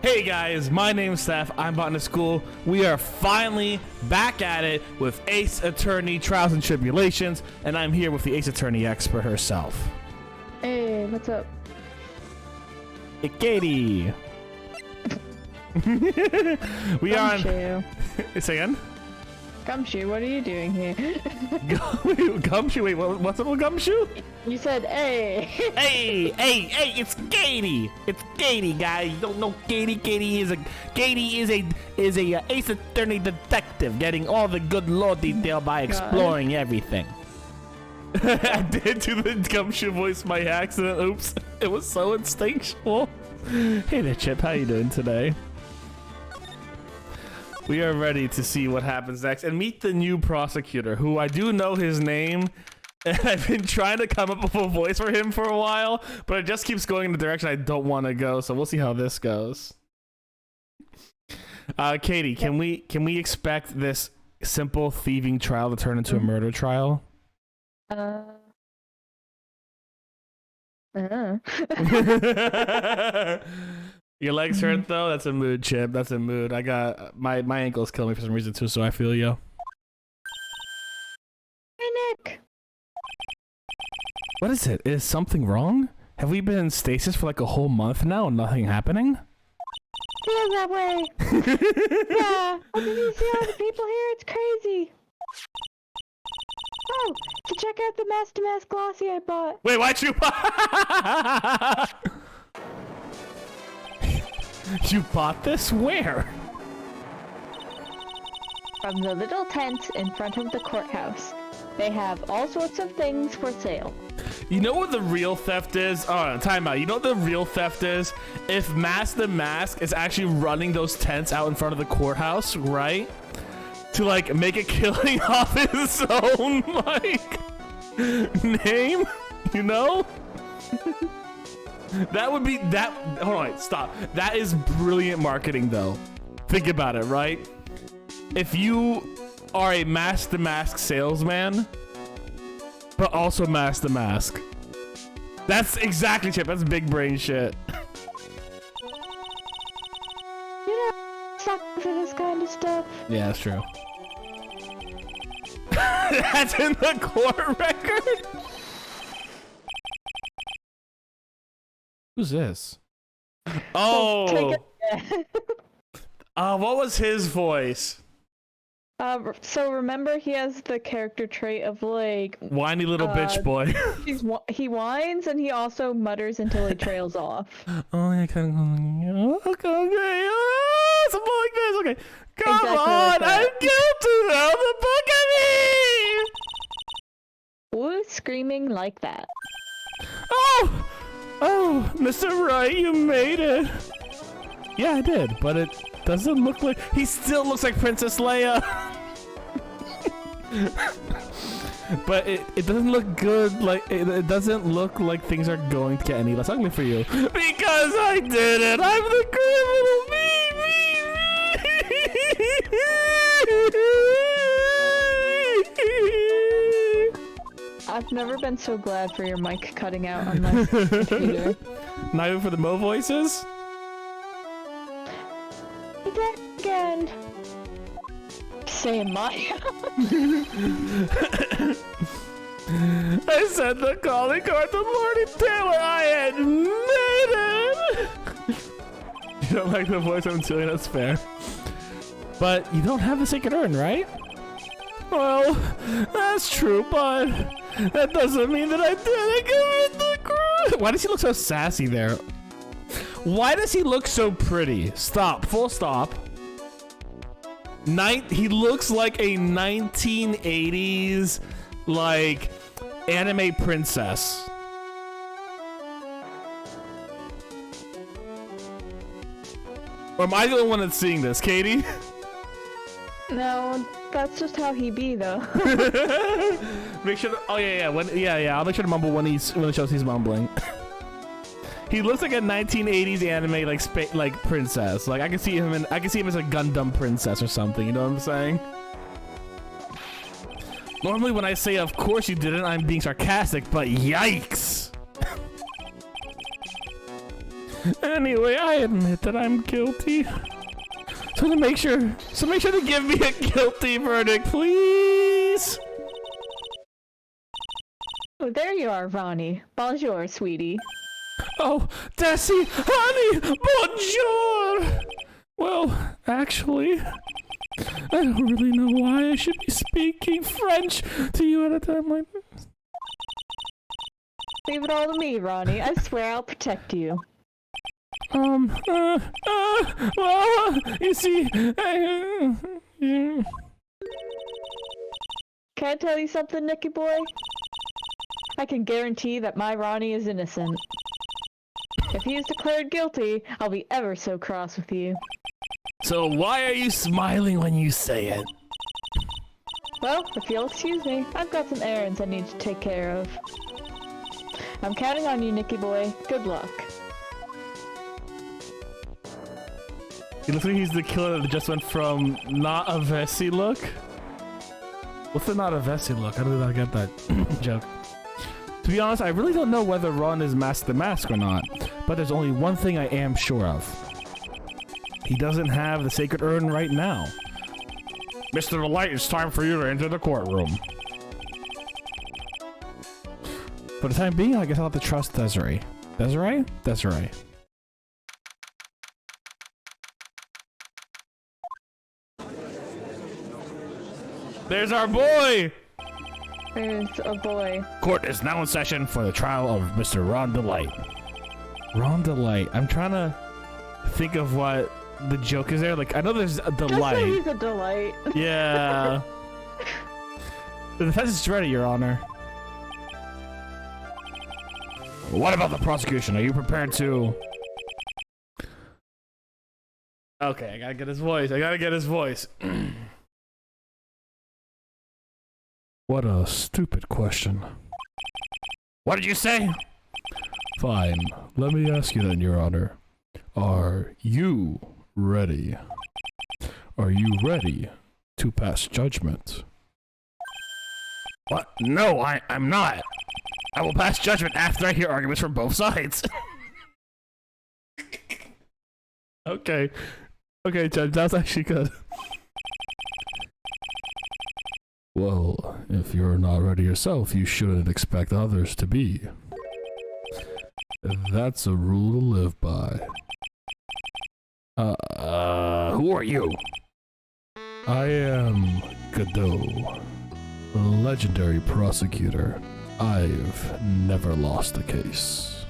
Hey guys, my name's Steph. I'm Botanist Cool. We are finally back at it with Ace Attorney Trials and Tribulations, and I'm here with the Ace Attorney expert herself. Hey, what's up? Hey, Katie. We are on. Say again. Gumshoe, what are you doing here? Gumshoe, wait, what's up with Gumshoe? You said, hey. Hey, it's Katie. It's Katie, guys. You don't know Katie. Katie is a Ace Attorney detective, getting all the good lore detail by exploring everything. I did do the Gumshoe voice by accident. Oops, it was so instinctual. Hey there, Chip. How you doing today? We are ready to see what happens next and meet the new prosecutor, who I do know his name. And I've been trying to come up with a voice for him for a while, but it just keeps going in the direction I don't want to go. So we'll see how this goes. Katie, can we expect this simple thieving trial to turn into a murder trial? Your legs hurt though? That's a mood, Chip. That's a mood. I got my ankles killing me for some reason too, so I feel you. Hey, Nick. What is it? Is something wrong? Have we been in stasis for like a whole month now and nothing happening? Feels that way. Yeah. Did you see all the people here? It's crazy. Oh, to check out the Master Mask Glossy I bought. Wait, why'd you You bought this? Where? From the little tent in front of the courthouse. They have all sorts of things for sale. You know what the real theft is? Oh, time out. You know what the real theft is? If Master Mask is actually running those tents out in front of the courthouse, right? To like make a killing off his own like name, you know? That would be that. Hold on, stop. That is brilliant marketing, though. Think about it, right? If you are a Master Mask salesman, but also Master Mask, that's exactly Chip. That's big brain shit. You know, suck for this kind of stuff. Yeah, that's true. That's in the court record. Who's this? Oh. What was his voice? So remember, he has the character trait of like whiny little bitch boy. He whines and he also mutters until he trails off. Oh yeah, kind of. Okay. Something like this. Okay. Come exactly on, like I'm guilty of the book of me. Who's screaming like that? Oh, Mr. Wright, you made it. Yeah, I did, but it doesn't look like... He still looks like Princess Leia. But it doesn't look good. Like it doesn't look like things are going to get any less ugly for you. Because I did it. I'm the criminal. Me. I've never been so glad for your mic cutting out on my computer. Not even for the Mo voices? He did it again. Saying my. I sent the calling card to Marty Taylor. I admit it. You don't like the voice I'm doing? That's fair. But you don't have the sacred urn, right? Well, that's true, but that doesn't mean that I didn't commit the crime. Why does he look so sassy there? Why does he look so pretty? Stop. Full stop. He looks like a 1980s, like, anime princess. Or am I the only one that's seeing this, Katie? No, that's just how he be, though. Make sure. Oh yeah. I'll make sure to mumble when it shows he's mumbling. He looks like a 1980s anime like princess. Like I can see him as a Gundam princess or something. You know what I'm saying? Normally when I say "of course you didn't," I'm being sarcastic, but yikes. Anyway, I admit that I'm guilty. So make sure to give me a guilty verdict, please. Oh, there you are, Ronnie. Bonjour, sweetie. Oh, Desi, honey, bonjour. Well, actually, I don't really know why I should be speaking French to you at a time like this. Leave it all to me, Ronnie. I swear I'll protect you. Well, you see, Can I tell you something, Nicky boy? I can guarantee that my Ronnie is innocent. If he is declared guilty, I'll be ever so cross with you. So why are you smiling when you say it? Well, if you'll excuse me, I've got some errands I need to take care of. I'm counting on you, Nicky boy. Good luck. He looks like he's the killer that just went from not a Vessi look. What's the not a Vessi look? I did not get that joke. To be honest, I really don't know whether Ron is Mask the Mask or not, but there's only one thing I am sure of. He doesn't have the sacred urn right now. Mr. Light, it's time for you to enter the courtroom. For the time being, I guess I'll have to trust Desiree. Desiree? Desiree. There's our boy! There's a boy. Court is now in session for the trial of Mr. Ron Delight. Ron Delight. I'm trying to think of what the joke is there. Like, I know there's a delight. Just say he's a delight. Yeah. The defense is ready, Your Honor. What about the prosecution? Are you prepared to... Okay, I gotta get his voice. I gotta get his voice. What a stupid question. What did you say? Fine. Let me ask you then, Your Honor. Are you ready? Are you ready to pass judgment? What? No, I'm not. I will pass judgment after I hear arguments from both sides. Okay. Okay, Judge, that's actually good. Well, if you're not ready yourself, you shouldn't expect others to be. That's a rule to live by. Who are you? I am Godot, a legendary prosecutor. I've never lost a case.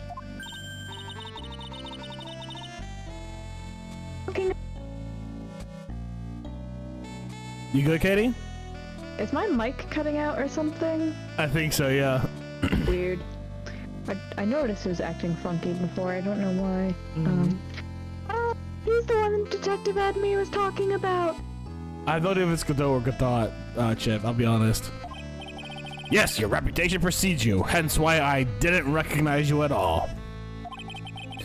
Okay. You good, Katie? Is my mic cutting out or something? I think so, yeah. Weird. I noticed it was acting funky before. I don't know why. He's the one Detective Admi was talking about. I don't know if it's Godot or Godot, Chip, I'll be honest. Yes, your reputation precedes you, hence why I didn't recognize you at all.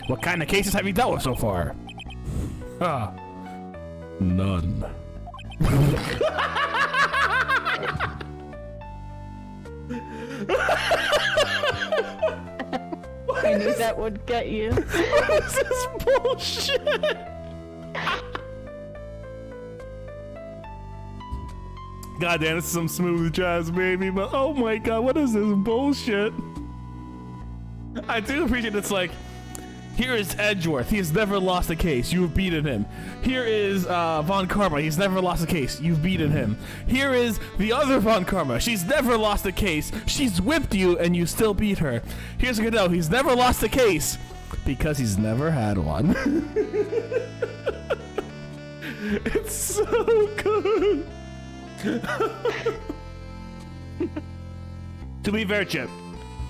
What kind of cases have you dealt with so far? Ah, none. I knew that would get you. What is this bullshit? God damn, this is some smooth jazz, baby, but oh my god, what is this bullshit? I do appreciate it's like, here is Edgeworth, he has never lost a case, you've beaten him. Here is Von Karma, he's never lost a case, you've beaten him. Here is the other Von Karma, she's never lost a case, she's whipped you and you still beat her. Here's Godot, he's never lost a case, because he's never had one. It's so good. To be fair, Chip,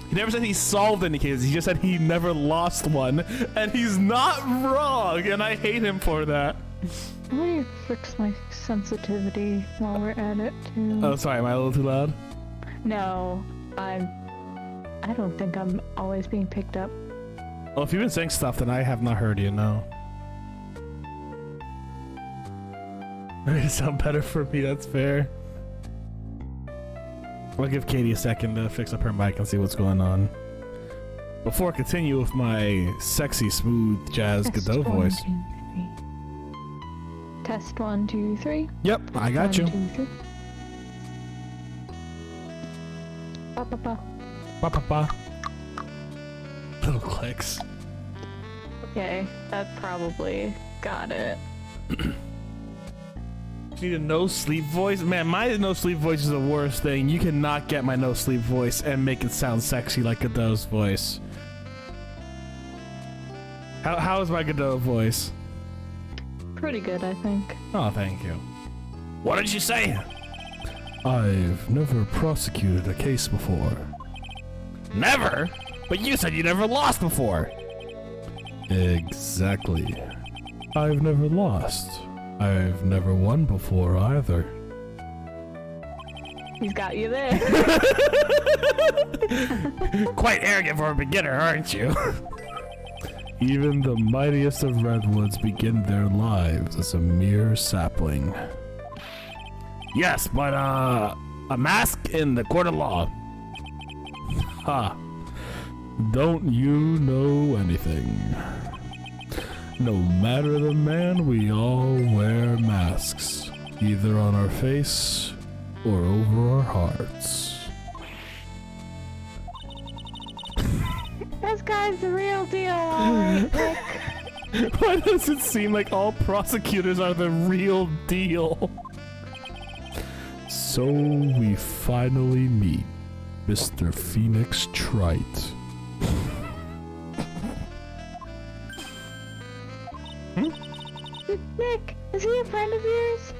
he never said he solved any cases, he just said he never lost one, and he's not wrong, and I hate him for that. Let me fix my sensitivity while we're at it, too. Oh, sorry, am I a little too loud? No, I don't think I'm always being picked up. Well, if you've been saying stuff, then I have not heard you, no. It sound better for me, that's fair. I'll give Katie a second to fix up her mic and see what's going on. Before I continue with my sexy, smooth jazz Godot voice. 1, 2, 3. Test 1, 2, 3. Yep, I got you. 1, 2, 3. Ba ba ba. Ba ba ba. Little clicks. Okay, that probably got it. Need a no sleep voice? Man, my no sleep voice is the worst thing. You cannot get my no sleep voice and make it sound sexy like Godot's voice. How is my Godot voice? Pretty good, I think. Oh, thank you. What did you say? I've never prosecuted a case before. Never? But you said you never lost before. Exactly. I've never lost. I've never won before either. He's got you there. Quite arrogant for a beginner, aren't you? Even the mightiest of redwoods begin their lives as a mere sapling. Yes, but a mask in the court of law. Ha. Don't you know anything? No matter the man, we all wear masks, either on our face or over our hearts. This guy's the real deal, alright, Nick. Why does it seem like all prosecutors are the real deal? So we finally meet Mr. Phoenix Trite. Nick, is he a friend of yours?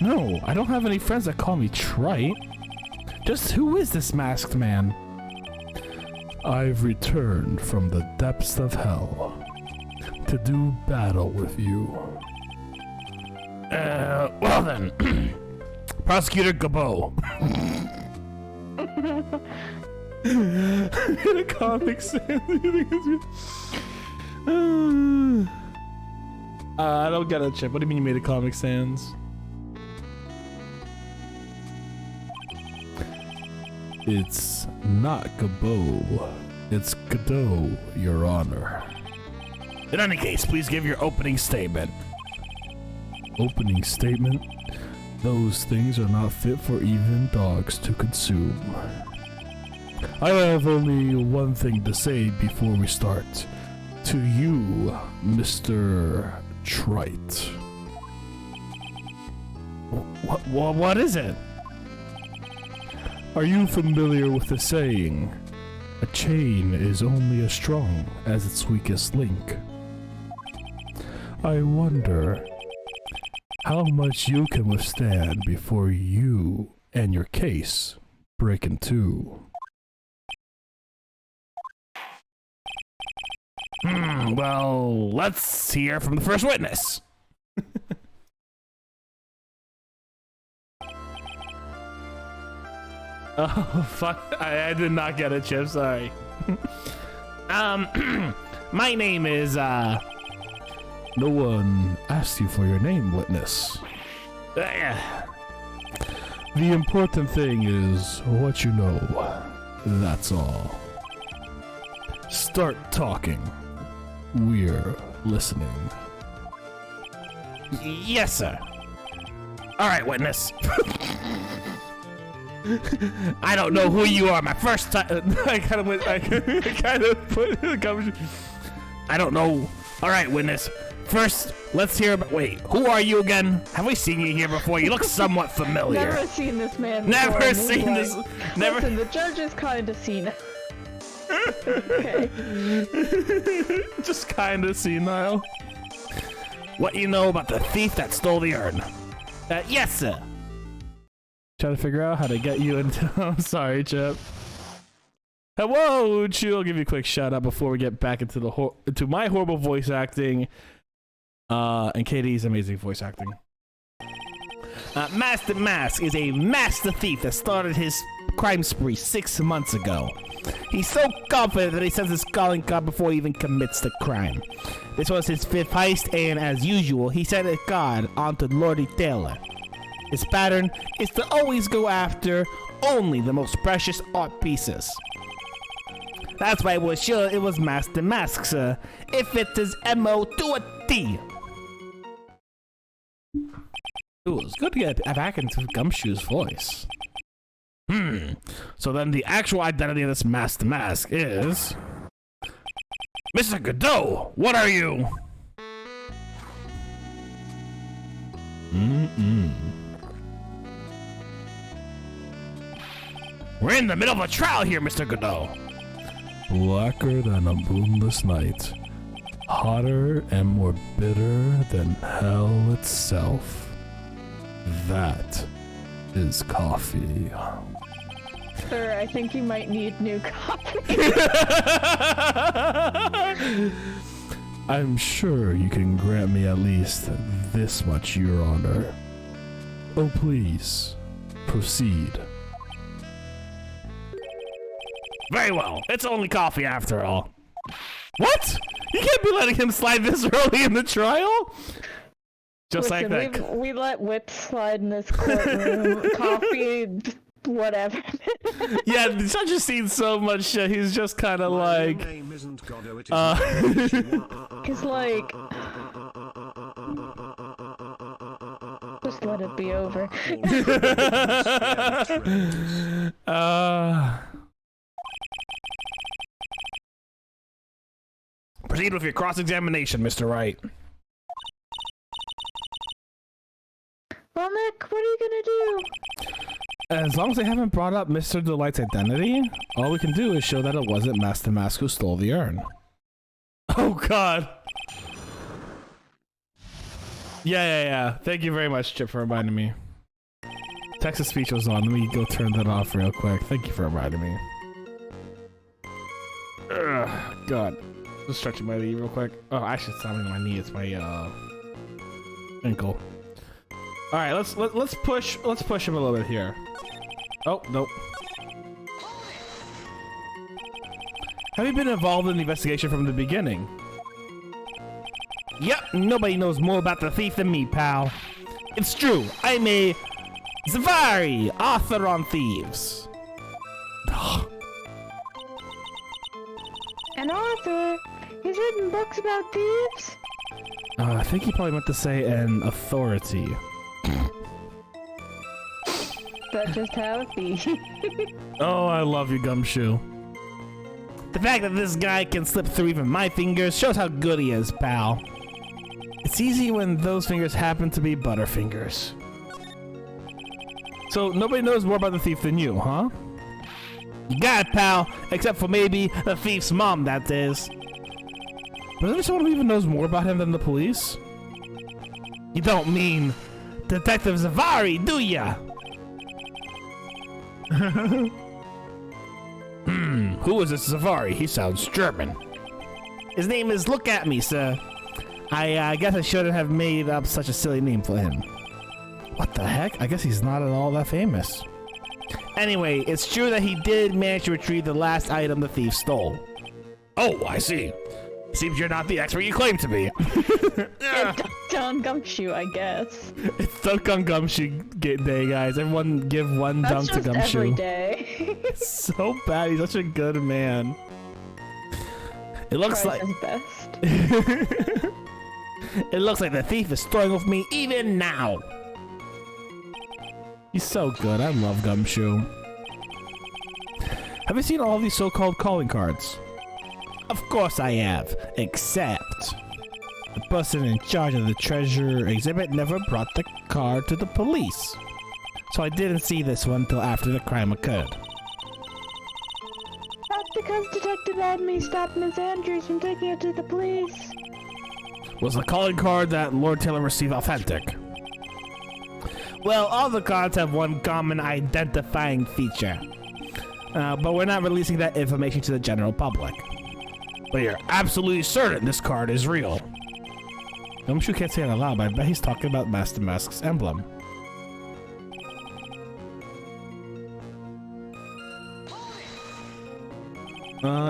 No, I don't have any friends that call me Trite. Just who is this masked man? I've returned from the depths of hell to do battle with you. Well then, Prosecutor Gabo. In a comic sense, I don't get it, Chip. What do you mean you made a Comic Sans? It's not Gabo. It's Godot, Your Honor. In any case, please give your opening statement. Opening statement? Those things are not fit for even dogs to consume. I have only one thing to say before we start. To you, Mr. Trite. What is it? Are you familiar with the saying, a chain is only as strong as its weakest link? I wonder how much you can withstand before you and your case break in two. Well, let's hear from the first witness. Oh, fuck. I did not get it, Chip. Sorry. My name is, No one asked you for your name, witness. The important thing is what you know. That's all. Start talking. We're listening. Yes, sir. All right, witness. I don't know who you are. My first time. I kind of put the conversation. I don't know. All right, witness. First, let's hear about. Wait, who are you again? Have we seen you here before? You look somewhat familiar. Never seen this man before. Never seen this. Never. Listen, the judge is kind of seen it. Okay. Just kind of senile. What you know about the thief that stole the urn? Yes, sir. Trying to figure out how to get you into. I'm sorry, Chip. Hello, Chu. I'll give you a quick shout out before we get back into the my horrible voice acting, and Katie's amazing voice acting. Master Mask is a master thief that started his crime spree 6 months ago. He's so confident that he sends his calling card before he even commits the crime. This was his 5th heist, and as usual, he sent a card onto Lordy Taylor. His pattern is to always go after only the most precious art pieces. That's why I was sure it was Master Mask, sir. If it is MO to a T. Ooh, it's good to get back into Gumshoe's voice. So then the actual identity of this Master Mask is... Mr. Godot, what are you? We're in the middle of a trial here, Mr. Godot. Blacker than a moonless night. Hotter and more bitter than hell itself. That is coffee. Sir, I think you might need new coffee. I'm sure you can grant me at least this much, Your Honor. Oh, please, proceed. Very well. It's only coffee after all. What? You can't be letting him slide this early in the trial? Just Listen, like that. we let whips slide in this courtroom. Coffee, whatever. Yeah, the judge has seen so much shit. He's just kind of like... Cause like... Just let it be over. Proceed with your cross-examination, Mr. Wright. Well, Nick, what are you gonna do? As long as they haven't brought up Mr. Delight's identity, all we can do is show that it wasn't Master Mask who stole the urn. Oh god. Yeah. Thank you very much, Chip, for reminding me. Text-to-speech was on. Let me go turn that off real quick. Thank you for reminding me. Ugh, god. Just stretching my knee real quick. Oh, actually, it's not even my knee. It's my ankle. All right, let's push him a little bit here. Oh, nope. Have you been involved in the investigation from the beginning? Yep, nobody knows more about the thief than me, pal. It's true, I'm a Zavari, author on thieves. An author? He's written books about thieves? I think he probably meant to say an authority. That's just how it be. Oh, I love you, Gumshoe. The fact that this guy can slip through even my fingers shows how good he is, pal. It's easy when those fingers happen to be Butterfingers. So, nobody knows more about the thief than you, huh? You got it, pal. Except for maybe the thief's mom, that is. But is there someone who even knows more about him than the police? You don't mean Detective Zavari, do ya? Who is this Zavari? He sounds German. His name is Look At Me, sir. I guess I shouldn't have made up such a silly name for him. What the heck? I guess he's not at all that famous. Anyway, it's true that he did manage to retrieve the last item the thief stole. Oh, I see. Seems you're not the expert you claim to be. Dunked on Gumshoe, I guess. It's Dunk on Gumshoe Day, guys. Everyone give one dunk to Gumshoe. That's just every day. It's so bad. He's such a good man. It looks like... best. It looks like the thief is toying with me even now. He's so good. I love Gumshoe. Have you seen all these so-called calling cards? Of course I have, except the person in charge of the treasure exhibit never brought the card to the police. So I didn't see this one until after the crime occurred. That's because Detective Adme stopped Miss Andrews from taking it to the police. Was the calling card that Lord Taylor received authentic? Well, all the cards have one common identifying feature. But we're not releasing that information to the general public. But you're absolutely certain this card is real. Gumshoe can't say it out loud, but I bet he's talking about Master Mask's emblem.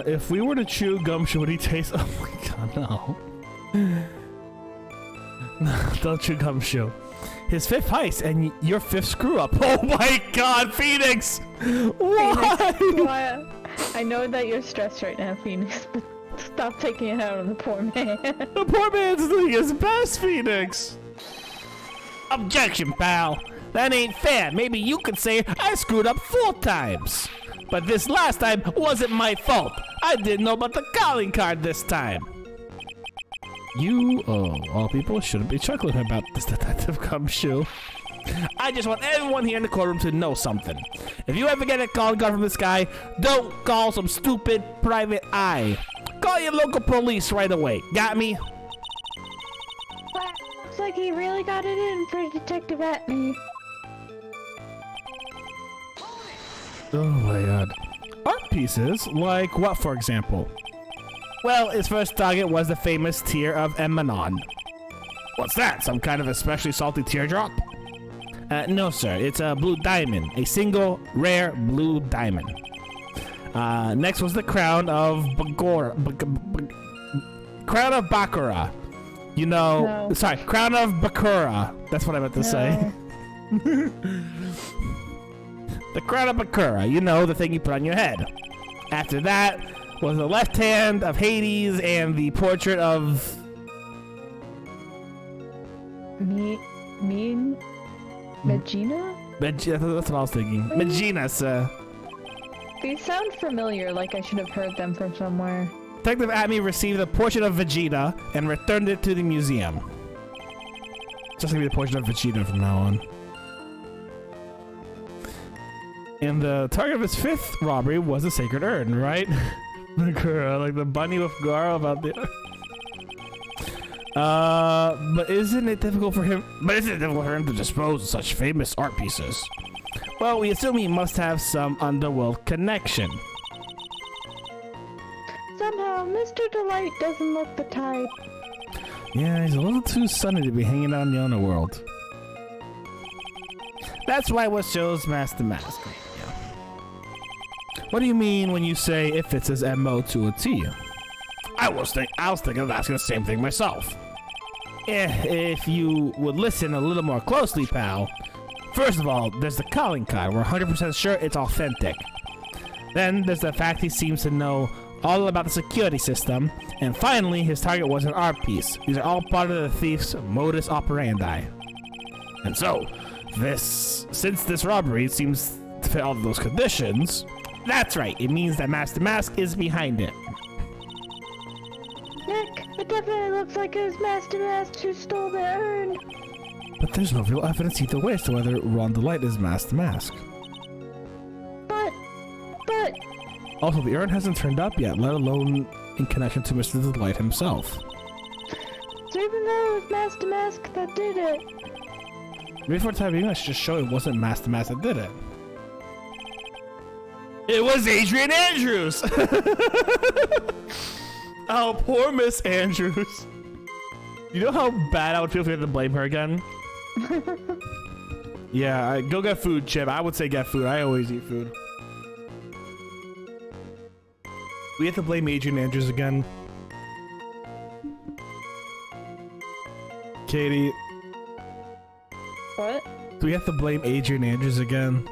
If we were to chew Gumshoe, would he taste? Oh my god, no. No, don't chew Gumshoe. His fifth heist and your fifth screw up. Oh my god, Phoenix! Why? Phoenix, I know that you're stressed right now, Phoenix, but stop taking it out on the poor man. The poor man's doing his best, Phoenix. Objection, pal. That ain't fair. Maybe you could say I screwed up 4 times. But this last time wasn't my fault. I didn't know about the calling card this time. You, all people, shouldn't be chuckling about this Detective Gumshoe. I just want everyone here in the courtroom to know something. If you ever get a calling card from this guy, don't call some stupid private eye. Call your local police right away. Got me? Wow, looks like he really got it in for Detective Atney. Oh my god. Art pieces? Like what, for example? Well, his first target was the famous tear of Emanon. What's that? Some kind of especially salty teardrop? No, sir. It's a blue diamond. A single, rare blue diamond. Next was the crown of Crown of Baccarat. You know... No. Sorry, Crown of Baccarat. That's what I meant to say. The Crown of Baccarat. You know, the thing you put on your head. After that was the left hand of Hades and the portrait of... Megina? That's what I was thinking. Megina, sir. These sound familiar, like I should have heard them from somewhere. Detective Atney received the portrait of Vegeta and returned it to the museum. Just gonna be the portrait of Vegeta from now on. And the target of his 5th robbery was a sacred urn, right? Like the bunny with Garo about the... but isn't it difficult for him to dispose of such famous art pieces? Well, we assume he must have some underworld connection. Somehow, Mr. Delight doesn't look the type. Yeah, he's a little too sunny to be hanging out in the underworld. That's why we chose Master Mask. Yeah. What do you mean when you say it fits his MO to a T? I was thinking of asking the same thing myself. If you would listen a little more closely, pal. First of all, there's the calling card. We're 100% sure it's authentic. Then there's the fact he seems to know all about the security system. And finally, his target was an art piece. These are all part of the thief's modus operandi. And so, since this robbery seems to fit all of those conditions, that's right. It means that Master Mask is behind it. Nick, it definitely looks like it was Master Mask who stole the urn. But there's no real evidence either way as to whether Ron Delight is Master Mask. But... Also, the urn hasn't turned up yet, let alone in connection to Mr. Delight himself. So even though it was Master Mask that did it... Maybe for the time being, I should just show it wasn't Master Mask that did it. It was Adrian Andrews! Oh, poor Miss Andrews. You know how bad I would feel if we had to blame her again? Yeah, go get food, Chip. I would say get food. I always eat food. We have to blame Adrian Andrews again. Katie. What? Do we have to blame Adrian Andrews again?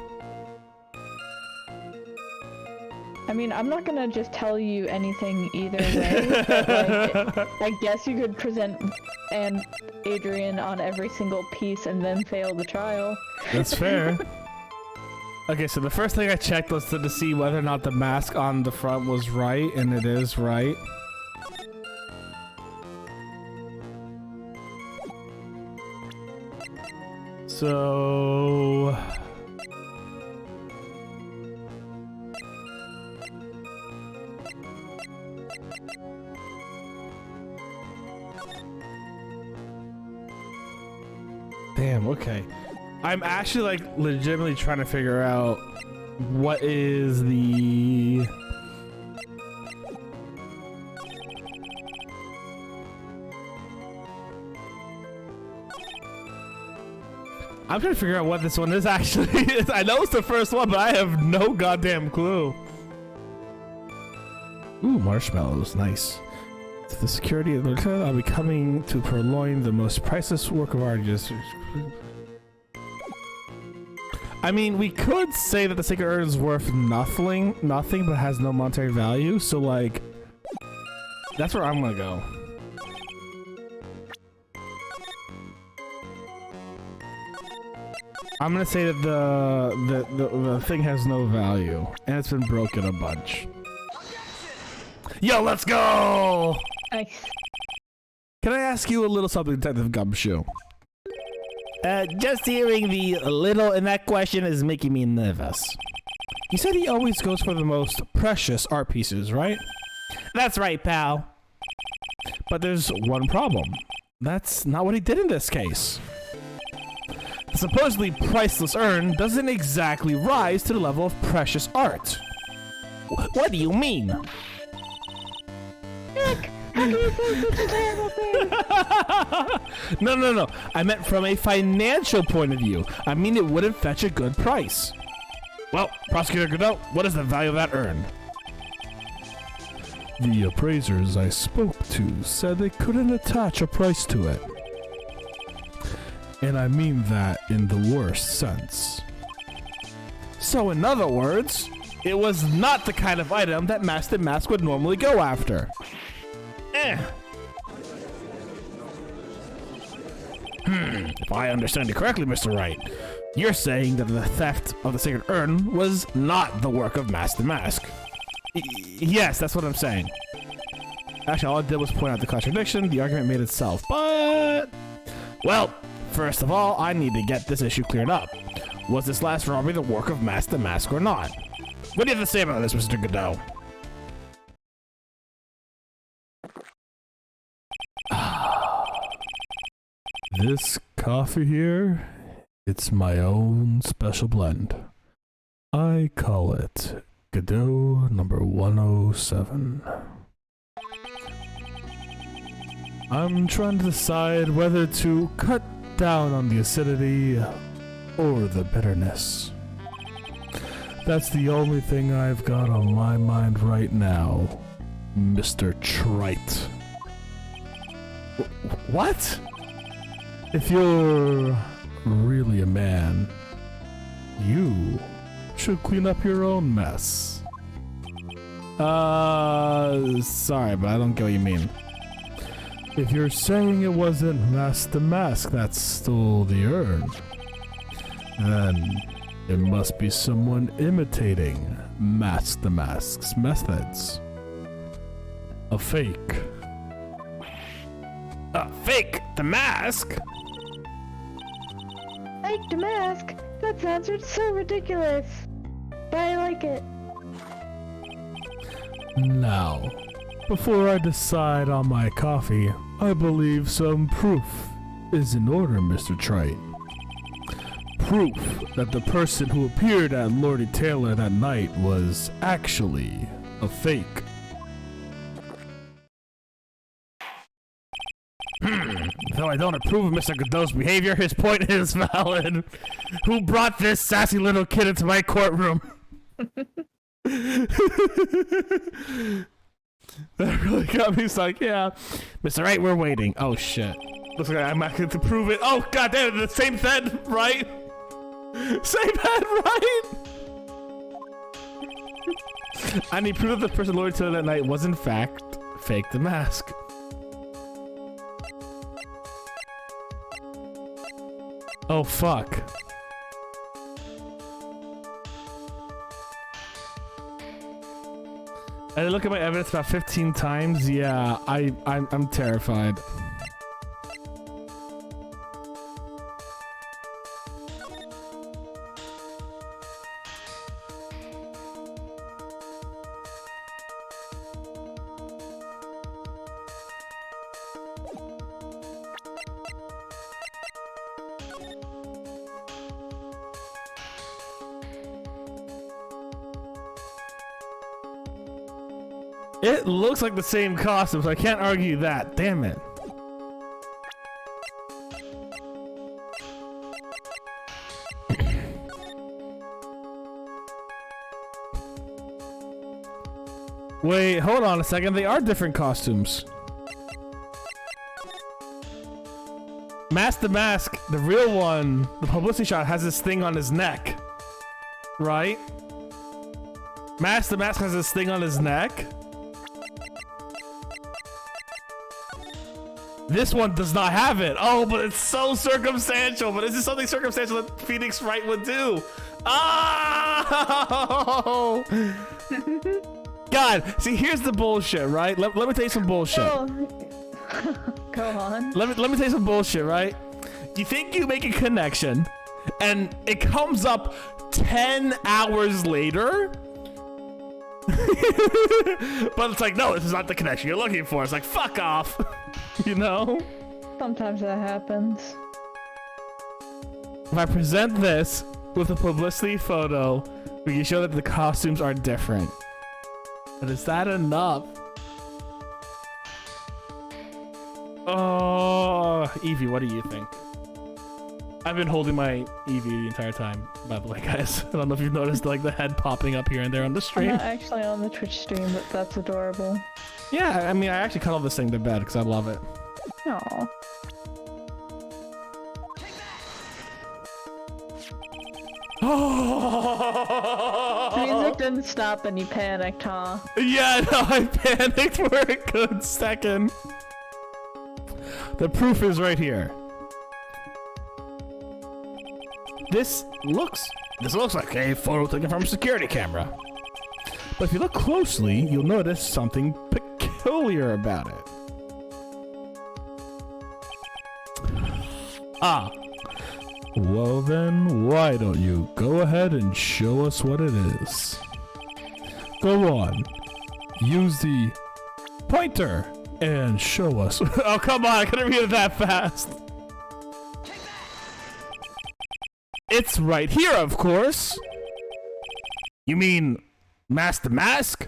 I mean, I'm not gonna just tell you anything either way. But, like, I guess you could present Adrian on every single piece and then fail the trial. That's fair. Okay, so the first thing I checked was to see whether or not the mask on the front was right, and it is right. So... Damn, okay. I'm actually like legitimately trying to figure out what is the... I'm trying to figure out what this one is actually. I know it's the first one, but I have no goddamn clue. Ooh, marshmallows, nice. To the security of the hotel, I'll be coming to purloin the most priceless work of art. I mean, we could say that the Sacred Urn is worth nothing, but has no monetary value. So, like, that's where I'm gonna go. I'm gonna say that the thing has no value, and it's been broken a bunch. Yo, let's go! Nice. Can I ask you a little something, Detective Gumshoe? Just hearing the little in that question is making me nervous. You said he always goes for the most precious art pieces, right? That's right, pal. But there's one problem. That's not what he did in this case. The supposedly priceless urn doesn't exactly rise to the level of precious art. What do you mean? Nick, how can you say such a terrible thing? No. I meant from a financial point of view. I mean, it wouldn't fetch a good price. Well, Prosecutor Godot, what is the value of that urn? The appraisers I spoke to said they couldn't attach a price to it. And I mean that in the worst sense. So in other words, it was not the kind of item that Master Mask would normally go after. If I understand you correctly, Mr. Wright, you're saying that the theft of the Sacred Urn was not the work of Master Mask. Yes, that's what I'm saying. Actually, all I did was point out the contradiction. The argument made itself, but... Well, first of all, I need to get this issue cleared up. Was this last robbery the work of Master Mask or not? What do you have to say about this, Mr. Godot? This coffee here, it's my own special blend. I call it Godot number 107. I'm trying to decide whether to cut down on the acidity or the bitterness. That's the only thing I've got on my mind right now, Mr. Trite. What? If you're really a man, you should clean up your own mess. Sorry, but I don't get what you mean. If you're saying it wasn't Master Mask that stole the urn, then it must be someone imitating Master Mask's methods. A fake. A fake? The mask? Fake the mask? That sounds so ridiculous. But I like it. Now, before I decide on my coffee, I believe some proof is in order, Mr. Trite. Proof that the person who appeared at Lordy Taylor that night was actually a fake. Though I don't approve of Mr. Godot's behavior, his point is valid. Who brought this sassy little kid into my courtroom? That really got me like, yeah. Mr. Wright, we're waiting. Oh shit. Looks like I'm not going to prove it. Oh god damn it, the same head, right? Same head, right? I need proof that the person Lord Taylor that night was in fact fake the mask. Oh fuck. I look at my evidence about 15 times. Yeah, I'm terrified. It looks like the same costume, so I can't argue that. Damn it. Wait, hold on a second. They are different costumes. Mask the Mask, the real one, the publicity shot has this thing on his neck. right? Master Mask has this thing on his neck. This one does not have it. Oh, but it's so circumstantial. But this is something circumstantial that Phoenix Wright would do. Oh! God, see, here's the bullshit, right? Let me tell you some bullshit. Oh. Go on. Let me tell you some bullshit, right? You think you make a connection, and it comes up 10 hours later? But it's like, no, this is not the connection you're looking for. It's like, fuck off. You know? Sometimes that happens. If I present this with a publicity photo, we can show that the costumes are different. But is that enough? Oh, Eevee, what do you think? I've been holding my Eevee the entire time, by the way, guys. I don't know if you've noticed like the head popping up here and there on the stream. I'm not actually on the Twitch stream, but that's adorable. Yeah, I mean, I actually cuddle this thing to bed because I love it. Aww. The music didn't stop and you panicked, huh? Yeah, no, I panicked for a good second. The proof is right here. This looks like a photo taken from a security camera. But if you look closely, you'll notice something peculiar about it. Ah. Well then, why don't you go ahead and show us what it is? Go on. Use the pointer and show us. Oh, come on, I couldn't read it that fast. It's right here, of course. You mean Master Mask?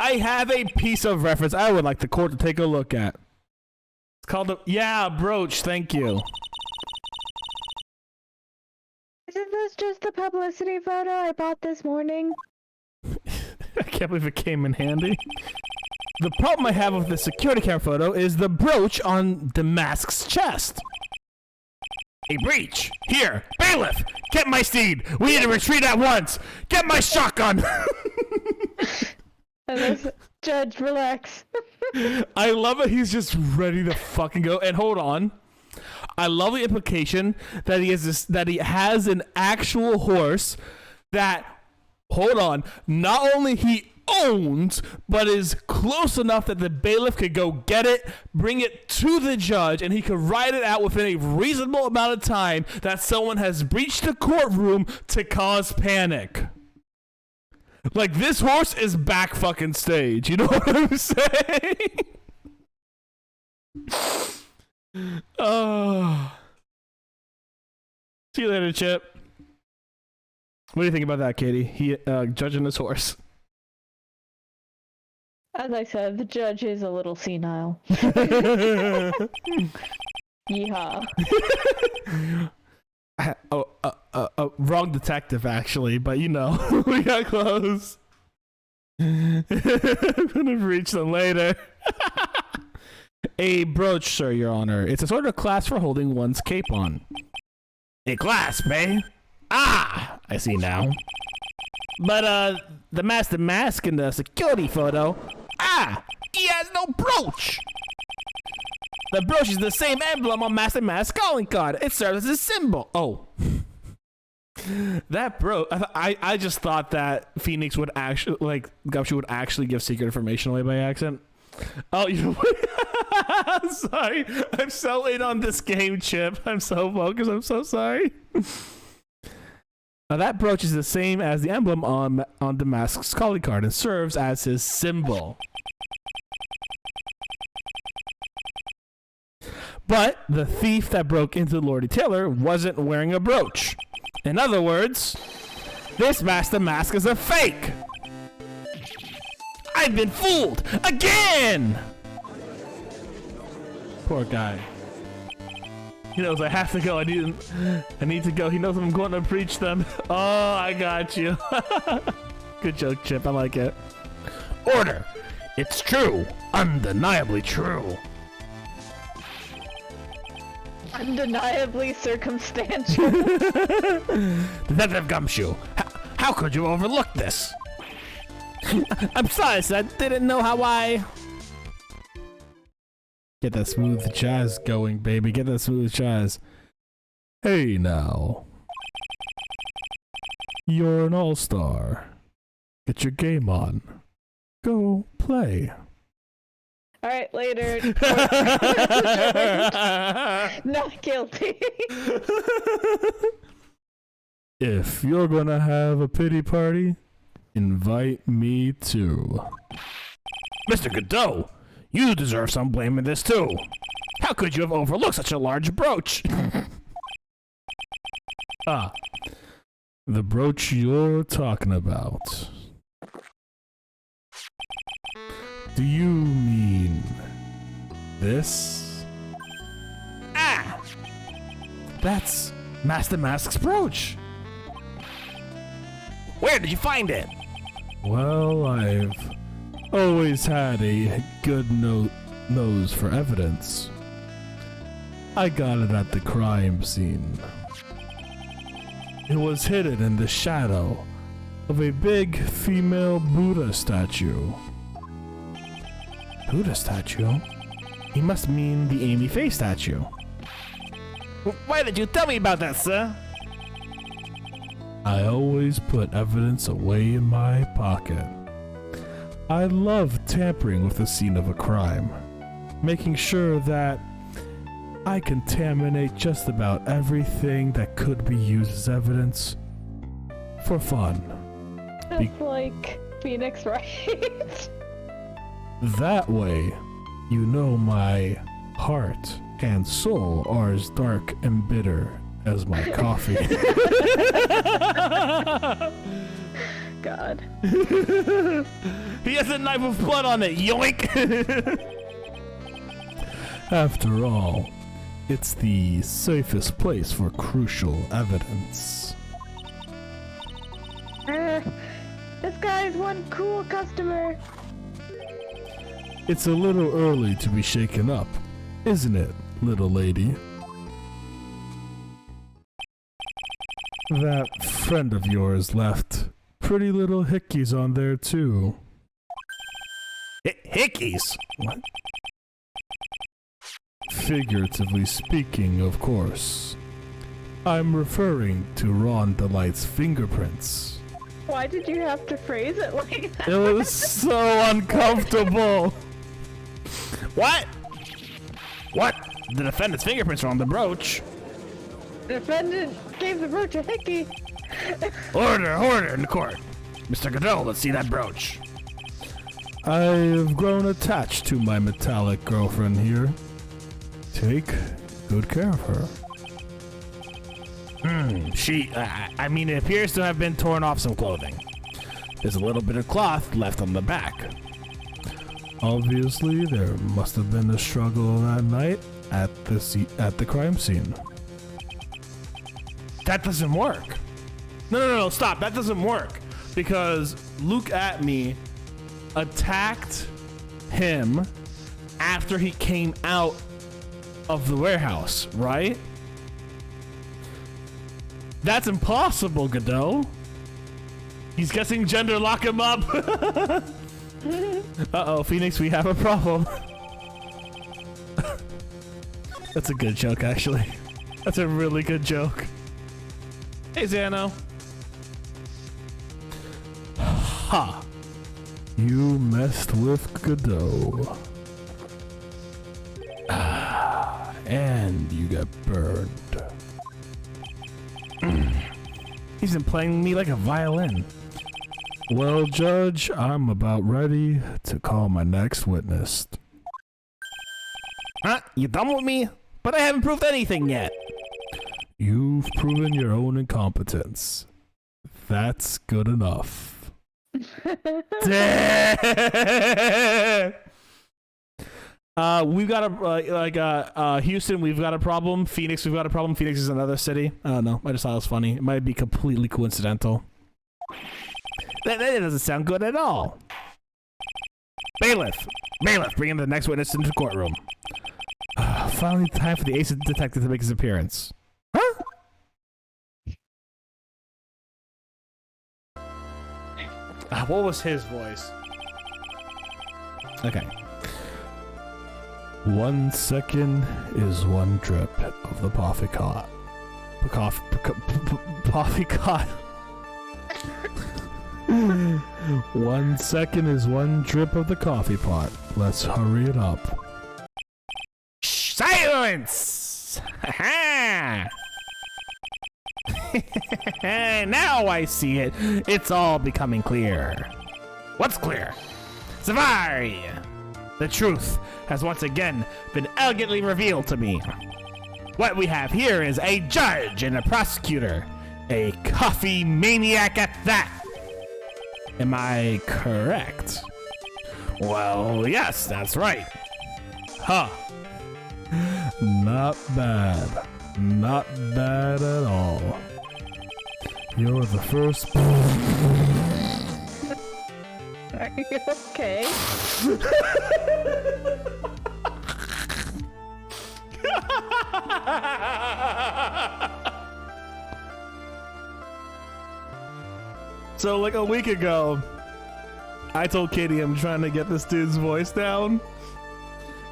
I have a piece of reference I would like the court to take a look at. It's called a... Yeah, brooch, thank you. Isn't this just the publicity photo I bought this morning? I can't believe it came in handy. The problem I have with the security camera photo is the brooch on the mask's chest. A breach! Here! Bailiff! Get my steed! We need to retreat at once! Get my shotgun! Judge, relax. I love it, he's just ready to fucking go. And hold on. I love the implication that he has an actual horse that, hold on, not only he owns, but is close enough that the bailiff could go get it, bring it to the judge, and he could ride it out within a reasonable amount of time that someone has breached the courtroom to cause panic. Like, this horse is back fucking stage, you know what I'm saying? Oh. See you later, Chip. What do you think about that, Katie? He judging his horse. As I said, the judge is a little senile. Yeehaw. Wrong detective, actually, but you know, we got close. I'm gonna reach them later. A brooch, sir, your honor. It's a sort of clasp for holding one's cape on. A clasp, eh? Ah, I see now. But, the Master Mask in the security photo, he has no brooch! The brooch is the same emblem on Master Mask's calling card. It serves as a symbol. Oh. That brooch, I just thought that Phoenix would actually, like, Gumshoe would actually give secret information away by accident. Oh, you know what? Sorry. I'm so in on this game, Chip. I'm so focused. I'm so sorry. Now, that brooch is the same as the emblem on the mask's calling card and serves as his symbol. But the thief that broke into Lordy Taylor wasn't wearing a brooch. In other words, this Master Mask is a fake. I've been fooled again. Poor guy. He knows I have to go. I need to go. He knows I'm going to preach them. Oh, I got you. Good joke, Chip. I like it. Order. It's true. Undeniably true. Undeniably circumstantial. Detective Gumshoe, how could you overlook this? I'm sorry, sir. I didn't know how I... Get that smooth jazz going, baby. Get that smooth jazz. Hey, now. You're an all-star. Get your game on. Go play. Alright, later. Not guilty. If you're gonna have a pity party, invite me too. Mr. Godot, you deserve some blame in this too. How could you have overlooked such a large brooch? Ah, the brooch you're talking about. Do you mean this? Ah! That's Master Mask's brooch. Where did you find it? Well, I've always had a good nose for evidence. I got it at the crime scene. It was hidden in the shadow of a big female Buddha statue. Buddha statue? He must mean the Amy Faye statue. Why did you tell me about that, sir? I always put evidence away in my pocket. I love tampering with the scene of a crime, making sure that I contaminate just about everything that could be used as evidence for fun. It's like Phoenix, right? That way, you know my heart and soul are as dark and bitter as my coffee. God. He has a knife with blood on it, yoink! After all, it's the safest place for crucial evidence. This guy's one cool customer. It's a little early to be shaken up, isn't it, little lady? That friend of yours left pretty little hickeys on there too. Hickeys? What? Figuratively speaking, of course. I'm referring to Ron Delight's fingerprints. Why did you have to phrase it like that? It was so uncomfortable. What? What? The defendant's fingerprints are on the brooch. The defendant gave the brooch a hickey. Order in the court. Mr. Godot, let's see that brooch. I've grown attached to my metallic girlfriend here. Take good care of her. I mean, it appears to have been torn off some clothing. There's a little bit of cloth left on the back. Obviously, there must have been a struggle that night at the crime scene. That doesn't work. No, stop. That doesn't work. Because Luke Atme attacked him after he came out of the warehouse, right? That's impossible, Godot. He's guessing gender lock him up. Uh-oh, Phoenix, we have a problem. That's a good joke, actually. That's a really good joke. Hey, Xano. Ha! You messed with Godot. And you got burned. He's been playing me like a violin. Well, Judge, I'm about ready to call my next witness. Huh? You done with me? But I haven't proved anything yet. You've proven your own incompetence. That's good enough. Damn! We've got a Houston, we've got a problem. Phoenix, we've got a problem. Phoenix is another city. I don't know. I just thought it was funny. It might be completely coincidental. That doesn't sound good at all. Bailiff, bring in the next witness into the courtroom. Finally, time for the ace detective to make his appearance. Huh? What was his voice? Okay. 1 second is one drip of the poppycock. Poppycock. 1 second is one drip of the coffee pot. Let's hurry it up. Silence! Now I see it. It's all becoming clear. What's clear? Savari! The truth has once again been elegantly revealed to me. What we have here is a judge and a prosecutor. A coffee maniac at that. Am I correct? Well, yes, that's right. Huh. Not bad. Not bad at all. You're the first... Are you okay? So like a week ago, I told Katie I'm trying to get this dude's voice down.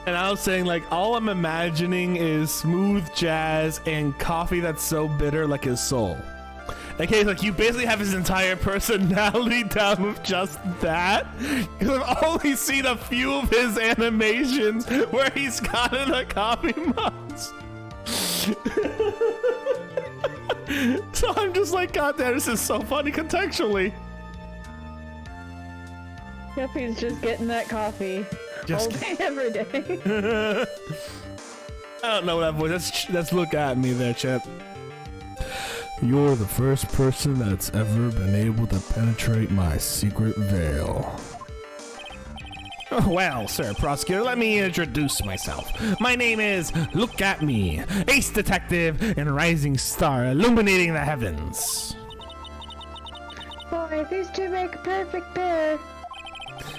And I was saying like all I'm imagining is smooth jazz and coffee that's so bitter like his soul. Okay, like you basically have his entire personality down with just that. Because I've only seen a few of his animations where he's gotten a coffee mug. So I'm just like, God damn, this is so funny contextually. Yep, he's just getting that coffee Just all day, every day. I don't know that voice. Let's look at me there, Chip. You're the first person that's ever been able to penetrate my secret veil. Well, sir prosecutor, let me introduce myself. My name is Look At Me, ace detective and rising star illuminating the heavens. Boy, these two make a perfect pair.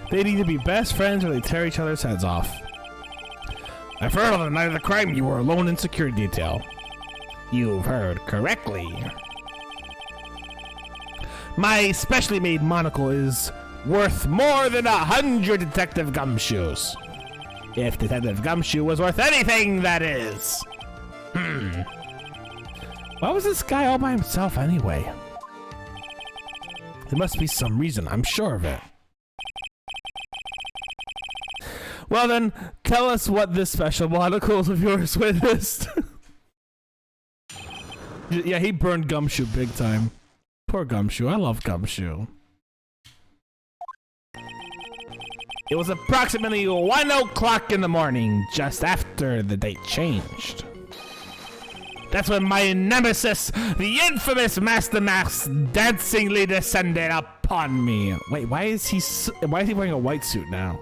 They need to be best friends or they tear each other's heads off. I've heard on the night of the crime you were alone in security detail. You've heard correctly. My specially made monocle is worth more than 100 Detective Gumshoes. If Detective Gumshoe was worth anything, that is. Why was this guy all by himself anyway? There must be some reason, I'm sure of it. Well then, tell us what this special monocle of yours witnessed. Yeah, he burned Gumshoe big time. Poor Gumshoe, I love Gumshoe. It was approximately 1 o'clock in the morning, just after the date changed. That's when my nemesis, the infamous Master Max, dancingly descended upon me. Wait, why is he wearing a white suit now?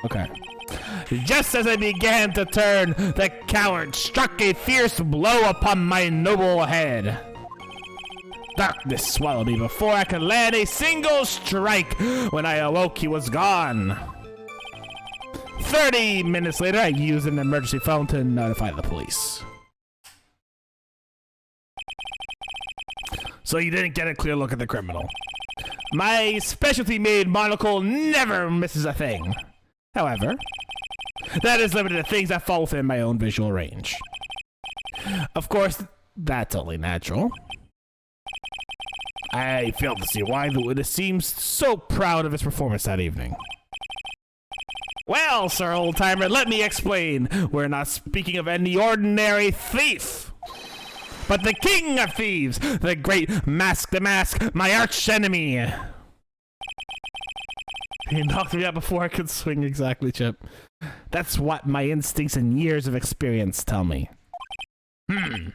Okay. Just as I began to turn, the coward struck a fierce blow upon my noble head. Darkness swallowed me before I could land a single strike. When I awoke, he was gone. 30 minutes later, I used an emergency phone to notify the police. So you didn't get a clear look at the criminal. My specialty made monocle never misses a thing. However, that is limited to things that fall within my own visual range. Of course, that's only natural. I fail to see why the witness seems so proud of his performance that evening. Well, sir old-timer, let me explain. We're not speaking of any ordinary thief, but the king of thieves, the great Mask the Mask, my arch-enemy. He knocked me out before I could swing exactly, Chip. That's what my instincts and years of experience tell me. Very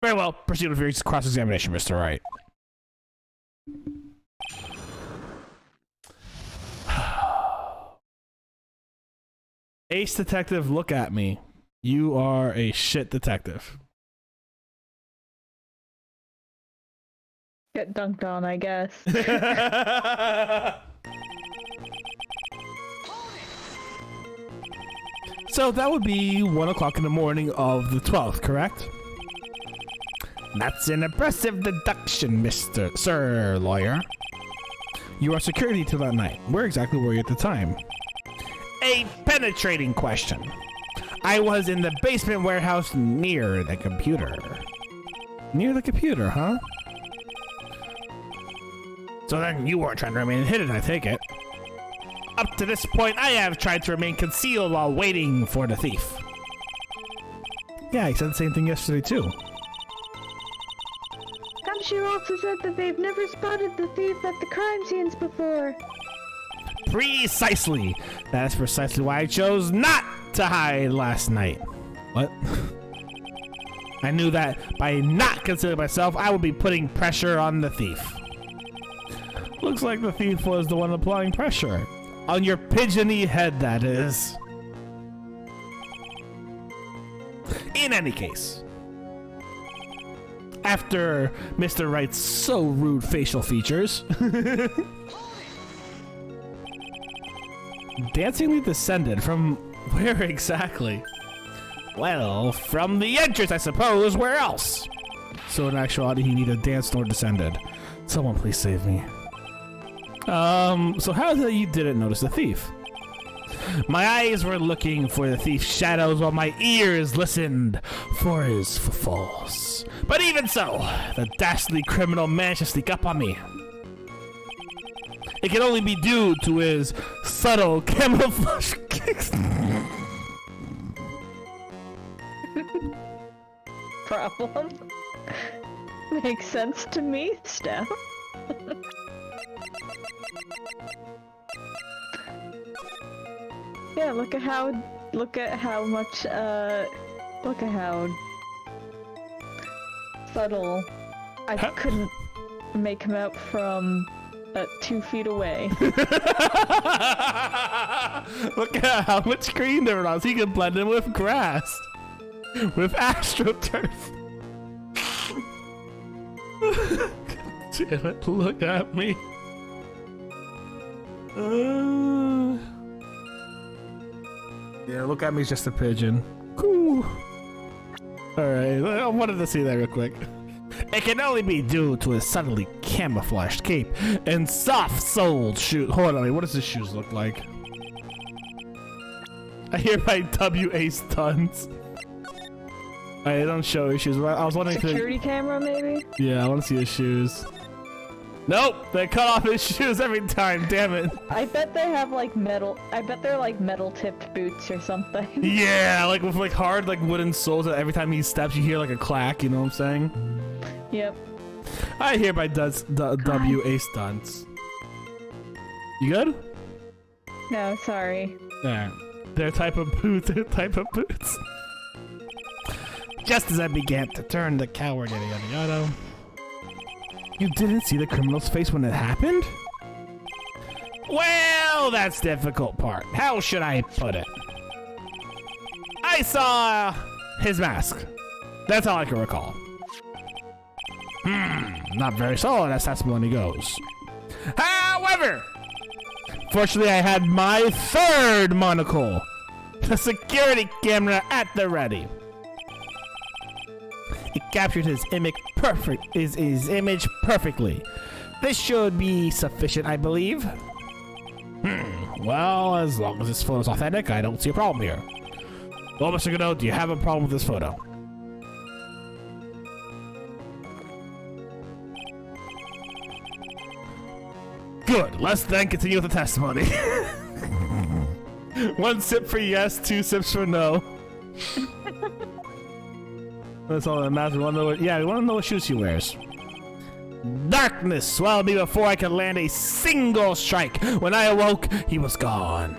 well, proceed with your cross-examination, Mr. Wright. Ace detective, look at me. You are a shit detective. Get dunked on, I guess. So that would be 1 o'clock in the morning of the 12th, correct? That's an impressive deduction, Sir Lawyer. You are security till that night. Where exactly were you at the time? A penetrating question. I was in the basement warehouse near the computer. Near the computer, huh? So then you weren't trying to remain hidden, I take it. Up to this point, I have tried to remain concealed while waiting for the thief. Yeah, he said the same thing yesterday, too. Gumshoe also said that they've never spotted the thief at the crime scenes before. Precisely! That is precisely why I chose not to hide last night. What? I knew that by not concealing myself, I would be putting pressure on the thief. Looks like the thief was the one applying pressure. On your pigeony head, that is. In any case, after Mr. Wright's so rude facial features, dancingly descended from where exactly? Well, from the entrance, I suppose. Where else? So in actuality, he neither danced nor descended. Someone please save me. So how is it that you didn't notice the thief? My eyes were looking for the thief's shadows while my ears listened for his footfalls. But even so, the dastardly criminal managed to sneak up on me. It can only be due to his subtle camouflage kicks. Problem? Makes sense to me, Steph. Yeah, look at how much, look at how subtle I couldn't make him out from 2 feet away. Look at how much green there was. He can blend in with grass. With AstroTurf. Damn it, look at me. Yeah, look at me, it's just a pigeon. Cool. Alright, I wanted to see that real quick. It can only be due to his subtly camouflaged cape and soft-soled shoes. Hold on, wait, what does his shoes look like? I hereby WA stunts. I don't show his shoes. I was wondering. Security camera, maybe? Yeah, I want to see his shoes. Nope, they cut off his shoes every time. Damn it. I bet they have like metal. I bet they're like metal-tipped boots or something. Yeah, like with like hard like wooden soles that every time he steps you hear like a clack. You know what I'm saying? Yep. I hereby does WA stunts. You good? No, sorry. Yeah. Their type of boots. Their type of boots. Just as I began to turn the coward, yada yada yada. You didn't see the criminal's face when it happened? Well, that's the difficult part. How should I put it? I saw his mask. That's all I can recall. Not very solid as testimony goes. However, fortunately I had my third monocle. The security camera at the ready. It captured his image perfectly. This should be sufficient, I believe. Well, as long as this photo is authentic, I don't see a problem here. Well, Mr. Godot, do you have a problem with this photo? Good. Let's then continue with the testimony. 1 sip for yes, 2 sips for no. That's all that matters. We want to know what shoes he wears. Darkness swallowed me before I could land a single strike. When I awoke, he was gone.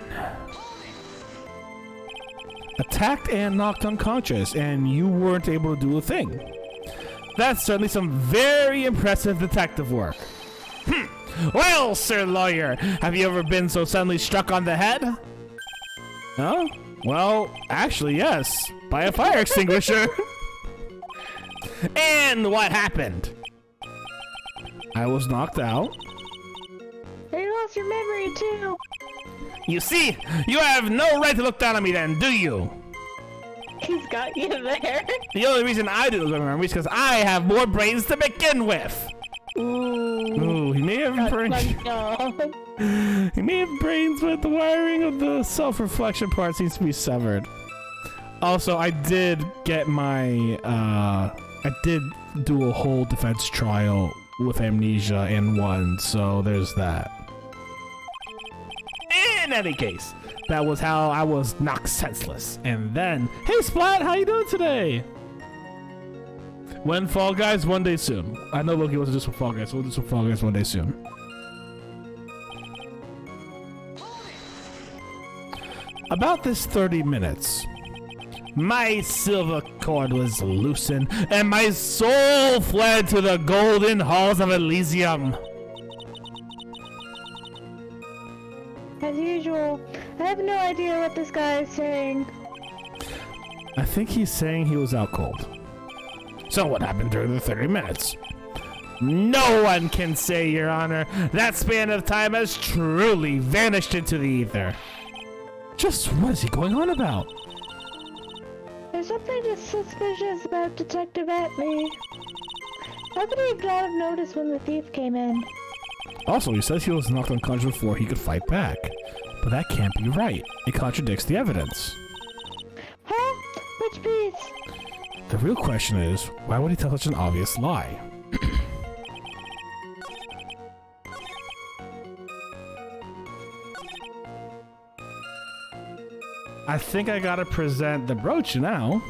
Attacked and knocked unconscious, and you weren't able to do a thing. That's certainly some very impressive detective work. Well, Sir Lawyer, have you ever been so suddenly struck on the head? No? Well, actually, yes. By a fire extinguisher. And what happened? I was knocked out. You lost your memory too. You see, you have no right to look down on me then, do you? He's got you there. The only reason I do look around me is because I have more brains to begin with. Ooh, he may have brains. He may have brains, but the wiring of the self-reflection part seems to be severed. Also, I did get my, I did do a whole defense trial with amnesia and won, so there's that. In any case, that was how I was knocked senseless. And then, hey Splat, how you doing today? When Fall Guys? One day soon. I know Loki wants to do some Fall Guys, so we'll do some Fall Guys one day soon. About this 30 minutes, my silver cord was loosened, and my soul fled to the golden halls of Elysium. As usual, I have no idea what this guy is saying. I think he's saying he was out cold. So what happened during the 30 minutes? No one can say, Your Honor. That span of time has truly vanished into the ether. Just what is he going on about? There's something just suspicious about Detective Atney. How could he not have noticed when the thief came in? Also, he says he was knocked unconscious before he could fight back. But that can't be right. It contradicts the evidence. Huh? Which piece? The real question is, why would he tell such an obvious lie? I think I gotta present the brooch now.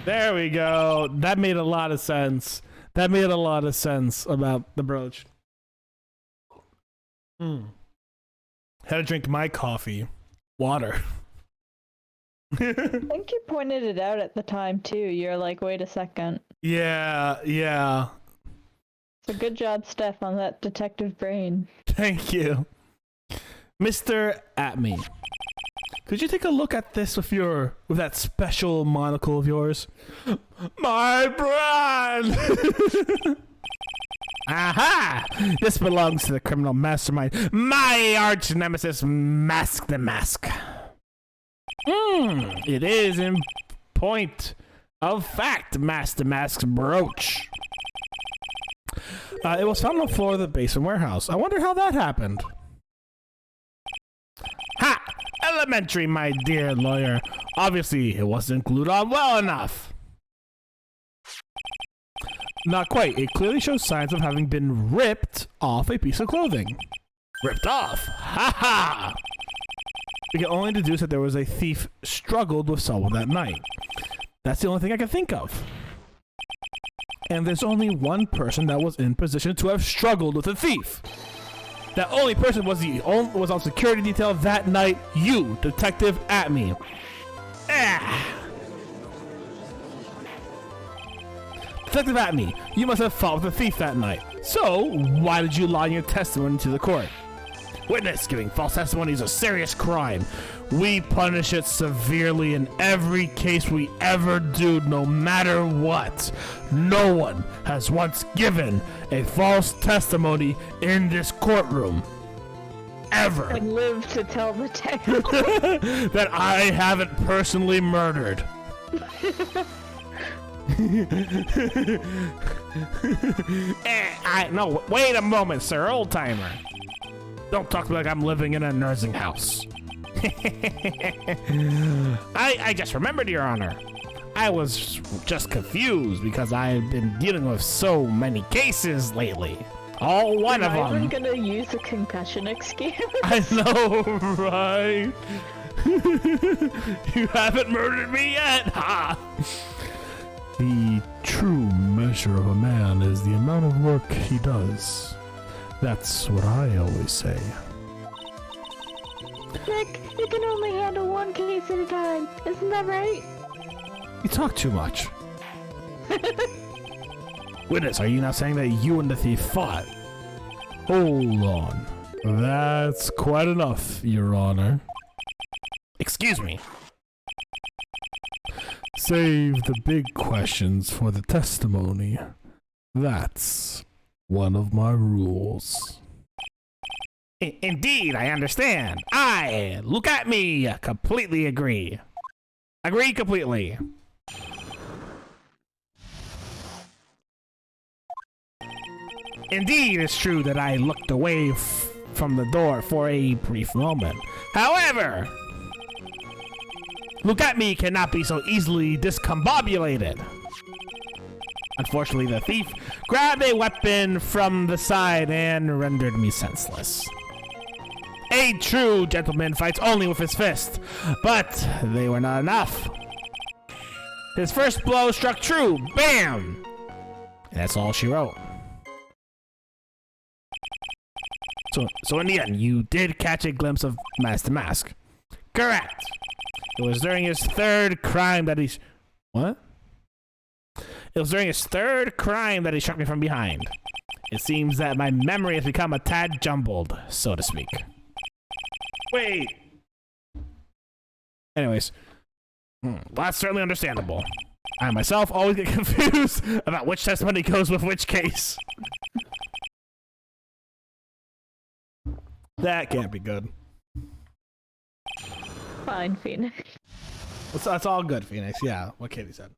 There we go. That made a lot of sense. That made a lot of sense about the brooch. Had to drink my coffee. Water. I think you pointed it out at the time too. You're like, wait a second. Yeah. So good job, Steph, on that detective brain. Thank you. Mr. Atme, could you take a look at this with that special monocle of yours? My brand! Aha! This belongs to the criminal mastermind, my arch nemesis, Mask the Mask. It is in point of fact Mask the Mask's brooch. It was found on the floor of the basement warehouse. I wonder how that happened. Ha! Elementary, my dear lawyer. Obviously, it wasn't glued on well enough. Not quite. It clearly shows signs of having been ripped off a piece of clothing. Ripped off? Ha ha! We can only deduce that there was a thief struggled with someone that night. That's the only thing I can think of. And there's only one person that was in position to have struggled with a thief. That only person was on security detail that night. You, Detective Atme. Detective Atme, you must have fought with a thief that night. So, why did you lie in your testimony to the court? Witness, giving false testimony is a serious crime. We punish it severely in every case we ever do, no matter what. No one has once given a false testimony in this courtroom. Ever. I live to tell the tale. That I haven't personally murdered. No, wait a moment, sir, old timer. Don't talk to me like I'm living in a nursing house. I just remembered, Your Honor. I was just confused because I've been dealing with so many cases lately. All one of them. I'm even gonna use a concussion excuse. I know, right? You haven't murdered me yet, ha! The true measure of a man is the amount of work he does. That's what I always say. Nick, you can only handle one case at a time. Isn't that right? You talk too much. Witness, are you not saying that you and the thief fought? Hold on. That's quite enough, Your Honor. Excuse me. Save the big questions for the testimony. That's one of my rules. Indeed, I understand. Look at me, completely agree. Agree completely. Indeed, it's true that I looked away from the door for a brief moment. However, look at me cannot be so easily discombobulated. Unfortunately, the thief grabbed a weapon from the side and rendered me senseless. A true gentleman fights only with his fist, but they were not enough. His first blow struck true, bam! And that's all she wrote. So in the end, you did catch a glimpse of Master Mask. Correct. It was during his third crime that he... What? It was during his third crime that he struck me from behind. It seems that my memory has become a tad jumbled, so to speak. Wait. Anyways. That's certainly understandable. I myself always get confused about which testimony goes with which case. That can't be good. Fine, Phoenix. That's all good, Phoenix. Yeah, what Katie said.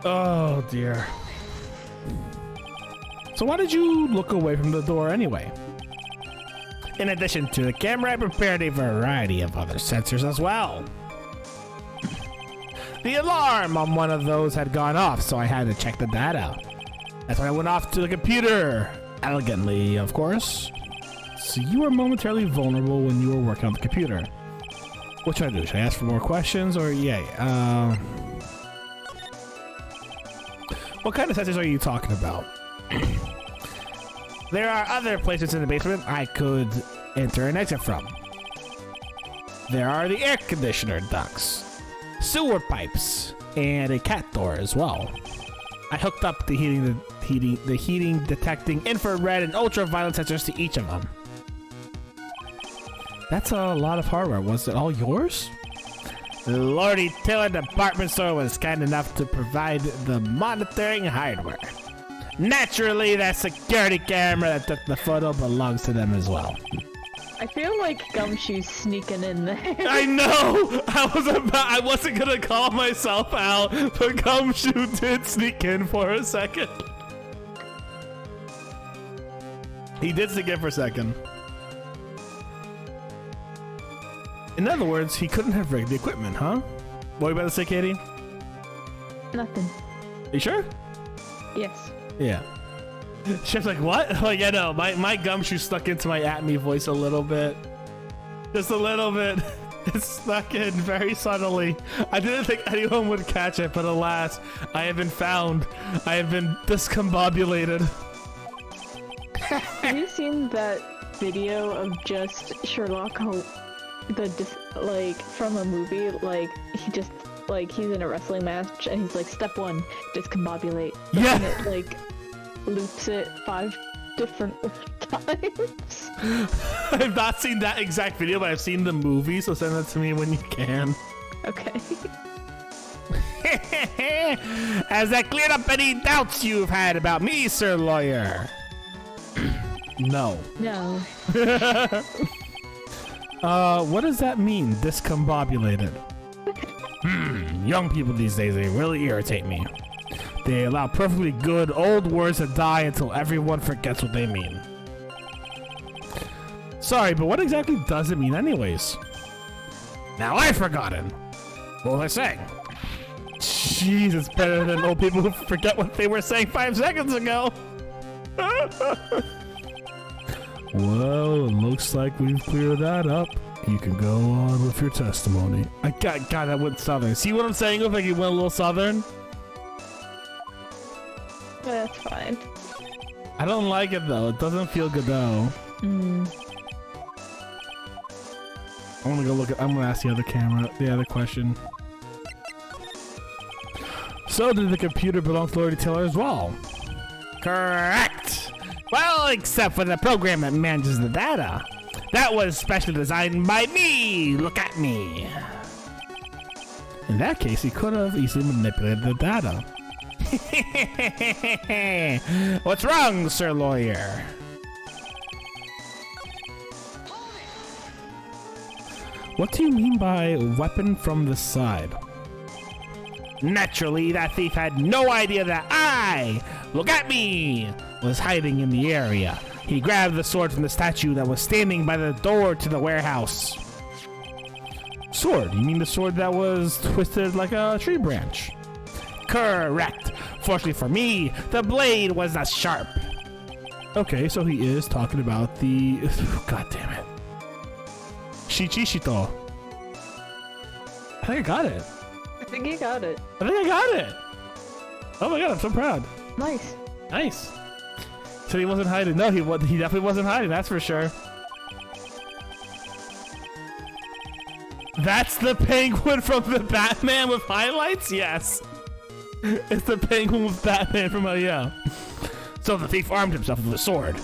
Oh, dear. So why did you look away from the door anyway? In addition to the camera, I prepared a variety of other sensors as well. The alarm on one of those had gone off, so I had to check the data. That's when I went off to the computer. Elegantly, of course. So you were momentarily vulnerable when you were working on the computer. What should I do? Should I ask for more questions or yay? What kind of sensors are you talking about? There are other places in the basement I could enter and exit from. There are the air conditioner ducts, sewer pipes, and a cat door as well. I hooked up the heating detecting infrared and ultraviolet sensors to each of them. That's a lot of hardware. Was it all yours? Lordy Taylor department store was kind enough to provide the monitoring hardware. Naturally, that security camera that took the photo belongs to them as well. I feel like Gumshoe's sneaking in there. I know! I wasn't gonna call myself out, but Gumshoe did sneak in for a second. He did sneak in for a second. In other words, he couldn't have rigged the equipment, huh? What were you about to say, Katie? Nothing. Are you sure? Yes. Yeah. Chef's like, what? Oh, yeah, no. My Gumshoe stuck into my at me voice a little bit. Just a little bit. It snuck in very subtly. I didn't think anyone would catch it, but alas, I have been found. I have been discombobulated. Have you seen that video of just Sherlock Holmes, from a movie? Like, he's in a wrestling match and he's like, step 1, discombobulate. Yeah. And it, like, loops it 5 different times. I've not seen that exact video, but I've seen the movie, so send that to me when you can. Okay. Has that cleared up any doubts you've had about me, Sir Lawyer? No. No. What does that mean, discombobulated? Young people these days, they really irritate me. They allow perfectly good old words to die until everyone forgets what they mean. Sorry, but what exactly does it mean anyways? Now I've forgotten. What was I saying? Jeez, it's better than old people who forget what they were saying 5 seconds ago. Well, it looks like we've cleared that up. You can go on with your testimony. God, that went southern. See what I'm saying? If like you went a little southern? That's fine. I don't like it though. It doesn't feel good though. I'm gonna go look at. I'm gonna ask the other question. So did the computer belong to Lordy Taylor as well? Correct. Well, except for the program that manages the data. That was specially designed by me. Look at me. In that case, he could have easily manipulated the data. What's wrong, Sir Lawyer? What do you mean by weapon from the side? Naturally, that thief had no idea that I, look at me, was hiding in the area. He grabbed the sword from the statue that was standing by the door to the warehouse. Sword? You mean the sword that was twisted like a tree branch? Correct. Fortunately for me, the blade was not sharp. Okay, so he is talking about the... God damn it. Shichishito. I think I got it. I think you got it. I think I got it. Oh my god, I'm so proud. Nice. Nice. So he wasn't hiding. No, he definitely wasn't hiding, that's for sure. That's the penguin from the Batman with highlights? Yes. It's the penguin with Batman from, yeah. So the thief armed himself with a sword.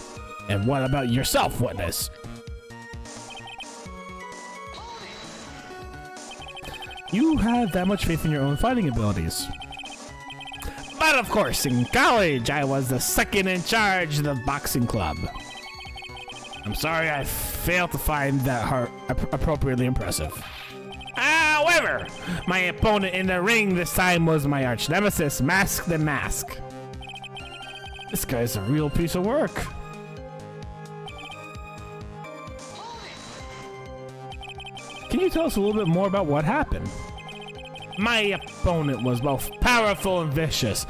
And what about yourself, witness? You have that much faith in your own fighting abilities. But of course, in college, I was the second in charge of the boxing club. I'm sorry I failed to find that appropriately impressive. However, my opponent in the ring this time was my arch nemesis, Mask the Mask. This guy's a real piece of work. Can you tell us a little bit more about what happened? My opponent was both powerful and vicious.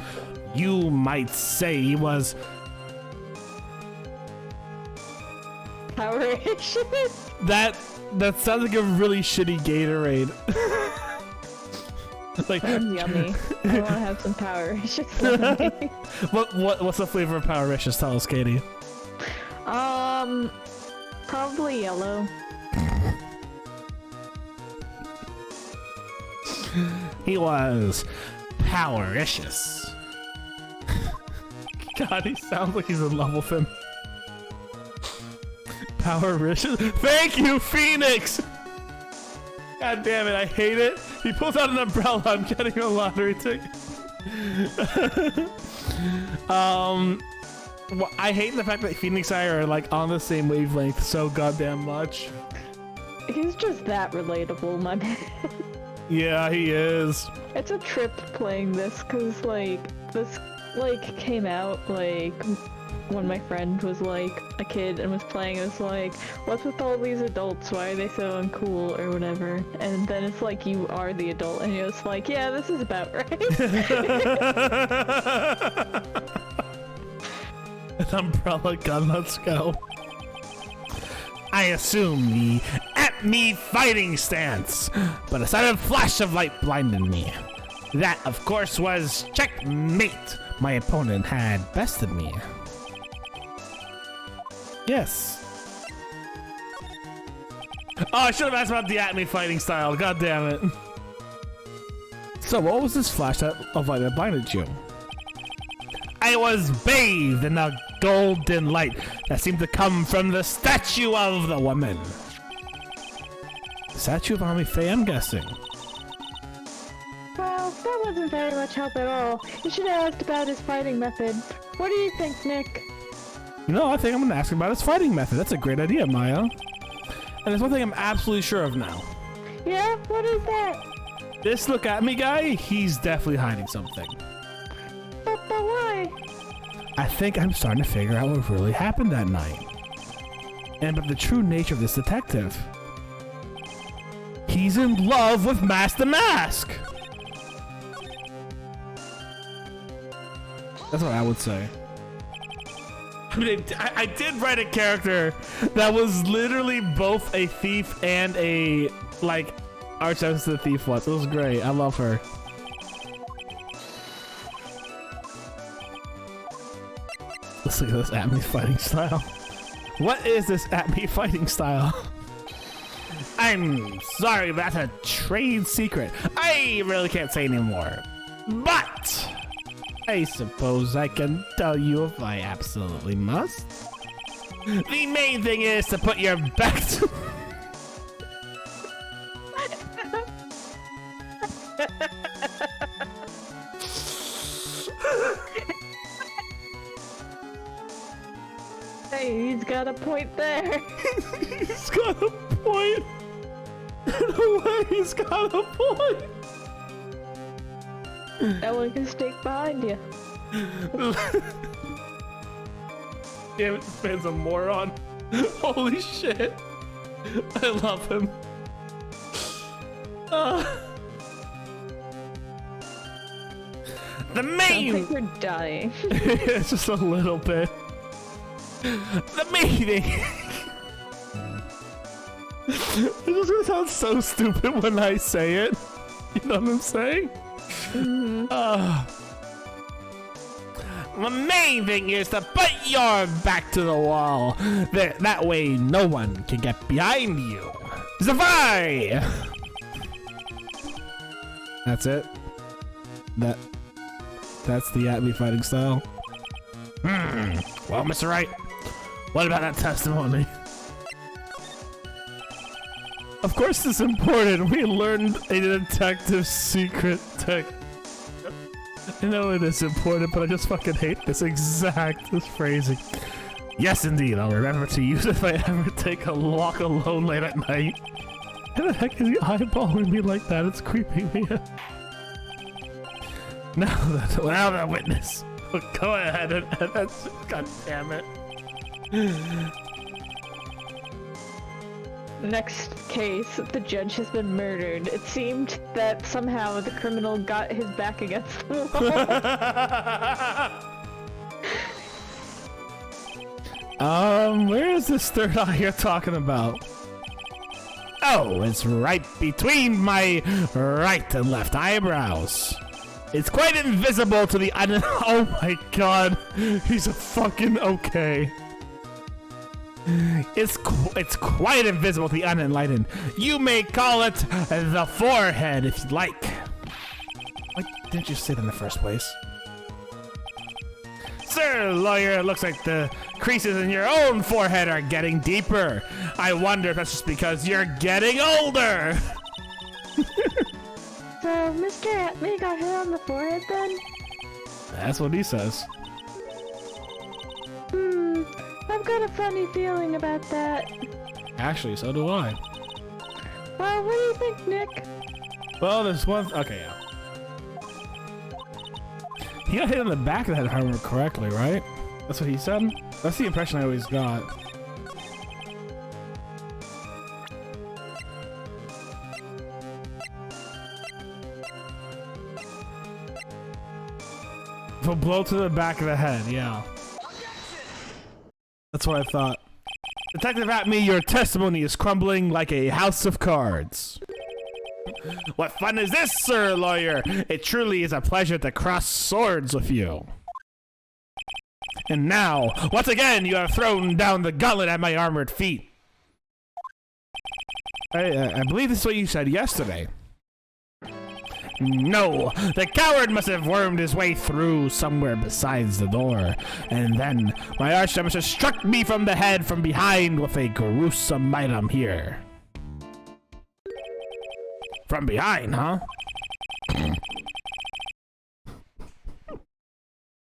You might say he was... Power issues? That sounds like a really shitty Gatorade. Like, yummy. I want to have some Power issues. What's the flavor of Power Riches? Tell us, Katie. Probably yellow. He was Powericious. God, he sounds like he's in love with him. Powericious. Thank you, Phoenix! God damn it, I hate it. He pulls out an umbrella. I'm getting a lottery ticket. Well, I hate the fact that Phoenix and I are like on the same wavelength so goddamn much. He's just that relatable, my man. Yeah, he is. It's a trip playing this, cause like, this like came out like when my friend was like a kid and was playing. It was like, what's with all these adults? Why are they so uncool or whatever? And then it's like you are the adult and you're just like, yeah, this is about right. An umbrella gun, let's go. I assume the at-me fighting stance, but a sudden flash of light blinded me. That, of course, was checkmate. My opponent had bested me. Yes. Oh, I should have asked about the at-me fighting style. God damn it. So, what was this flash of light that blinded you? I was bathed in a golden light that seemed to come from the statue of the woman. The statue of Ami Faye, I'm guessing. Well, that wasn't very much help at all. You should have asked about his fighting method. What do you think, Nick? You know, I think I'm going to ask him about his fighting method. That's a great idea, Maya. And there's one thing I'm absolutely sure of now. Yeah? What is that? This look at me guy, he's definitely hiding something. But why? I think I'm starting to figure out what really happened that night. And about the true nature of this detective. He's in love with Mask the Mask! That's what I would say. I mean, I did write a character that was literally both a thief and a, like, arch nemesis the thief was. It was great. I love her. Let's look at this at-me fighting style. What is this at-me fighting style? I'm sorry, but that's a trade secret. I really can't say anymore. But I suppose I can tell you if I absolutely must. The main thing is to put your back to... Hey, he's got a point there. He's got a point. No way, he's got a point. That one can stick behind you. Damn it, this man's a moron. Holy shit. I love him. The I main... think you're dying. It's just a little bit. The meeting. It's just gonna sound so stupid when I say it. You know what I'm saying? The main thing is to put your back to the wall. That way no one can get behind you. Zavai! That's it? That's the at me fighting style? Well, Mr. Wright, what about that testimony? Of course it's important. We learned a detective's secret tech. I know it is important, but I just fucking hate this phrasing. Yes, indeed. I'll remember to use it if I ever take a walk alone late at night. Who the heck is he eyeballing me like that? It's creeping me out. Now the witness. Go ahead and that's... God damn it. Next case, the judge has been murdered. It seemed that somehow the criminal got his back against the wall. Where is this third eye you're talking about? Oh, it's right between my right and left eyebrows. It's quite invisible to the oh my god, he's a fucking okay. It's quite invisible to the unenlightened. You may call it the forehead if you'd like. Why didn't you say that in the first place? Sir, lawyer, it looks like the creases in your own forehead are getting deeper. I wonder if that's just because you're getting older. So, Mr. Atley got hit on the forehead then? That's what he says. I've got a funny feeling about that. Actually, so do I. Well, what do you think, Nick? Well, there's one... Okay, yeah. He got hit on the back of the head, if I remember correctly, right? That's what he said? That's the impression I always got. A blow to the back of the head, yeah. That's what I thought. Detective Atme, your testimony is crumbling like a house of cards. What fun is this, sir, lawyer? It truly is a pleasure to cross swords with you. And now, once again, you have thrown down the gauntlet at my armored feet. I believe this is what you said yesterday. No, the coward must have wormed his way through somewhere besides the door. And then my arch nemesis struck me from the head from behind with a gruesome item here. From behind, huh?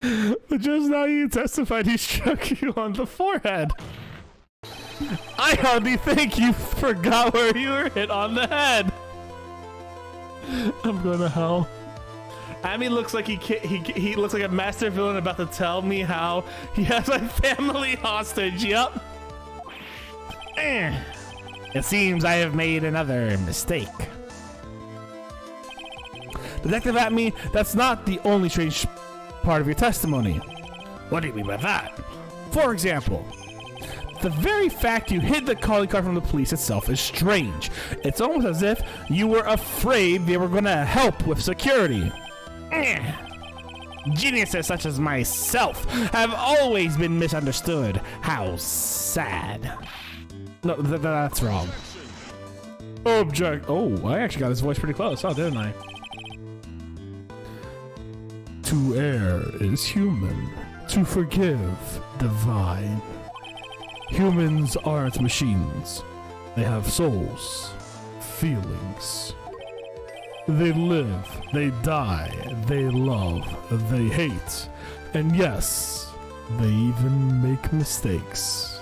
But just now you testified he struck you on the forehead. I hardly think you forgot where you were hit on the head. I'm going to hell. Amy looks like he looks like a master villain about to tell me how he has my family hostage. Yup. It seems I have made another mistake. Detective Atme, that's not the only strange part of your testimony. What do you mean by that? For example, the very fact you hid the calling card from the police itself is strange. It's almost as if you were afraid they were going to help with security. Geniuses such as myself have always been misunderstood. How sad. No, that's wrong. Object. Oh, I actually got his voice pretty close, didn't I? To err is human. To forgive, divine. Humans aren't machines. They have souls, feelings. They live, they die, they love, they hate, and yes, they even make mistakes.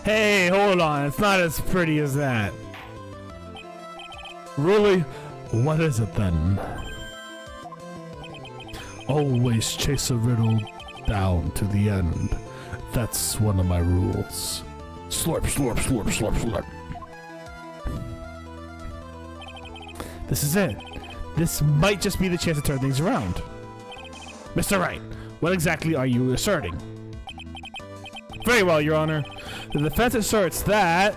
Hey, hold on, it's not as pretty as that. Really? What is it then? Always chase a riddle down to the end. That's one of my rules. Slurp, slurp, slurp, slurp, slurp. This is it. This might just be the chance to turn things around. Mr. Wright, what exactly are you asserting? Very well, Your Honor. The defense asserts that...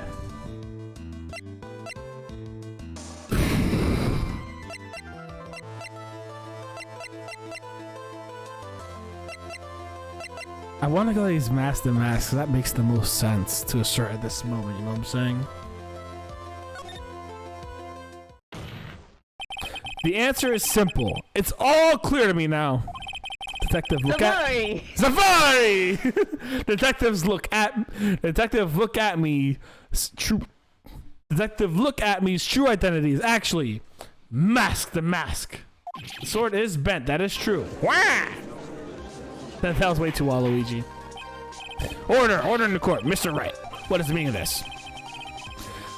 I want to go these mask to mask, because that makes the most sense to assert at this moment, you know what I'm saying? The answer is simple. It's all clear to me now. Detective, look Safari! Safari! Detective, look at me. Detective, look at me's true identity is actually Mask the Mask. The sword is bent, that is true. Wah! That was way too Waluigi. Order in the court. Mr. Wright, what is the meaning of this?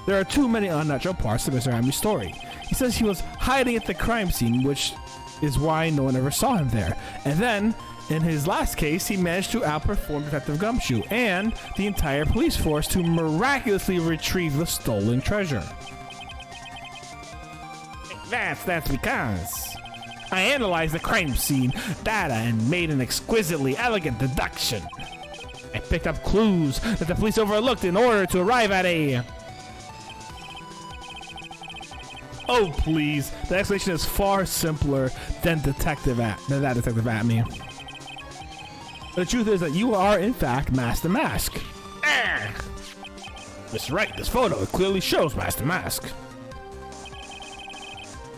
There are too many unnatural parts to Mr. Amy's story. He says he was hiding at the crime scene, which is why no one ever saw him there. And then, in his last case, he managed to outperform Detective Gumshoe and the entire police force to miraculously retrieve the stolen treasure. That's because I analyzed the crime scene data and made an exquisitely elegant deduction. I picked up clues that the police overlooked in order to arrive at a... Oh, please. The explanation is far simpler than that Detective at me. The truth is that you are, in fact, Mask the Mask. Mr. Wright, this photo clearly shows Mask the Mask.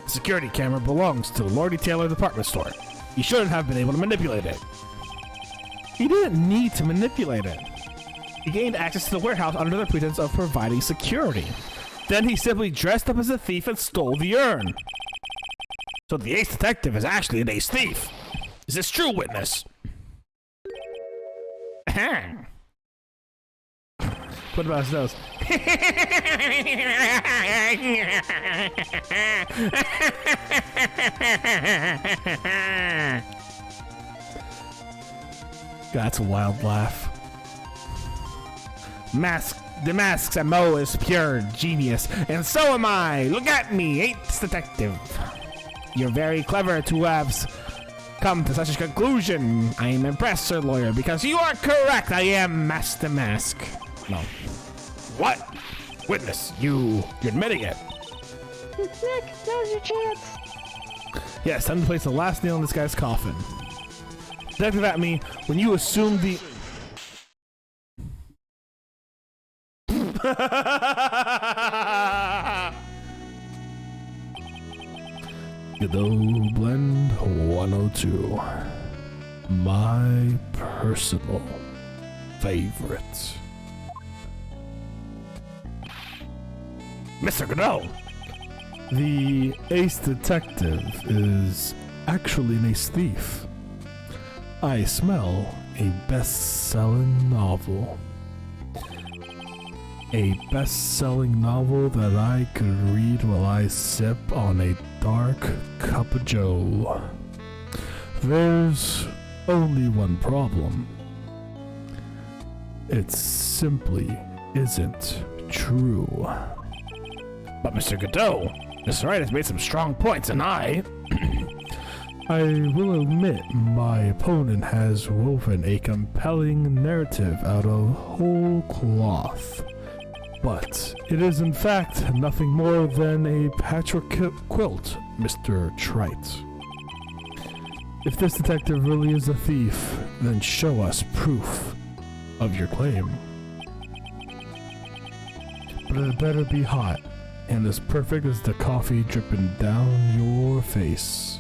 The security camera belongs to the Lordy Taylor department store. You shouldn't have been able to manipulate it. He didn't need to manipulate it. He gained access to the warehouse under the pretense of providing security. Then he simply dressed up as a thief and stole the urn. So the ace detective is actually an ace thief. Is this true, witness? What about his nose? That's a wild laugh. The mask's MO is pure genius, and so am I. Look at me, ace detective. You're very clever to have come to such a conclusion. I am impressed, Sir Lawyer, because you are correct. I am Mask the Mask. No. What? Witness, you're admitting it. Nick, now's your chance. Yes, time to place the last nail in this guy's coffin. Detective at me, when you assume the... Godot Blend 102. My personal favorite. Mr. Godot! The ace detective is actually an ace thief. I smell a best-selling novel. A best-selling novel that I could read while I sip on a dark cup of joe. There's only one problem. It simply isn't true. But Mr. Godot, Mr. Wright has made some strong points, and I will admit my opponent has woven a compelling narrative out of whole cloth. But it is in fact nothing more than a patchwork quilt, Mr. Trite. If this detective really is a thief, then show us proof of your claim. But it better be hot, and as perfect as the coffee dripping down your face.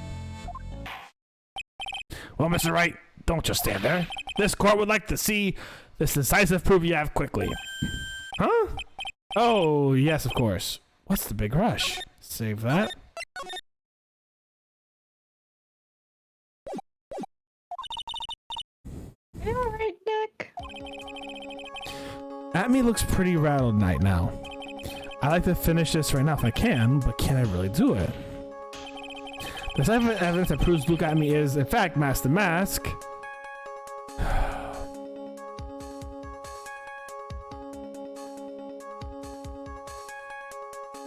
Well, Mr. Wright, don't just stand there. This court would like to see this decisive proof you have quickly. Huh? Oh, yes, of course. What's the big rush? Save that. Alright, Nick. Atme looks pretty rattled right now. I'd like to finish this right now if I can, but can I really do it? There's evidence that proves Look At Me is, in fact, Master Mask.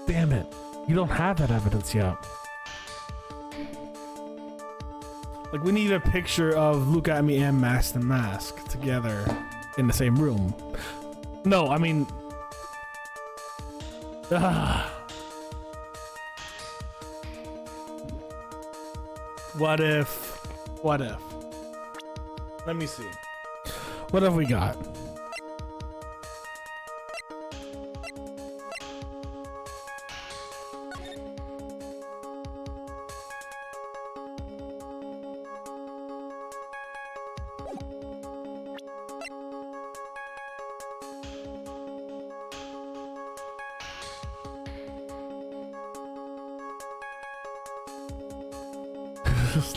Damn it. You don't have that evidence yet. Like, we need a picture of Look At Me and Master Mask together in the same room. No, I mean... What if? What if? Let me see. What have we got?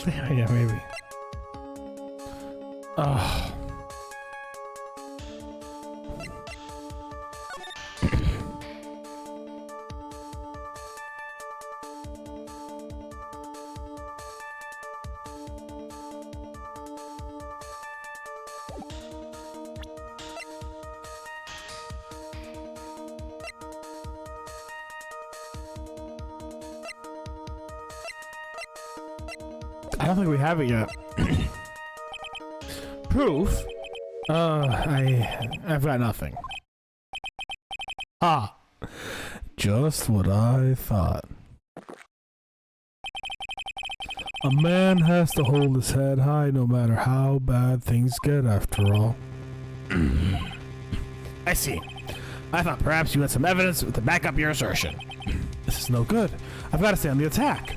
Yeah, maybe. Oh. I don't think we have it yet. Proof? I've got nothing. Ah, just what I thought. A man has to hold his head high no matter how bad things get after all. I see. I thought perhaps you had some evidence to back up your assertion. This is no good. I've got to stay on the attack.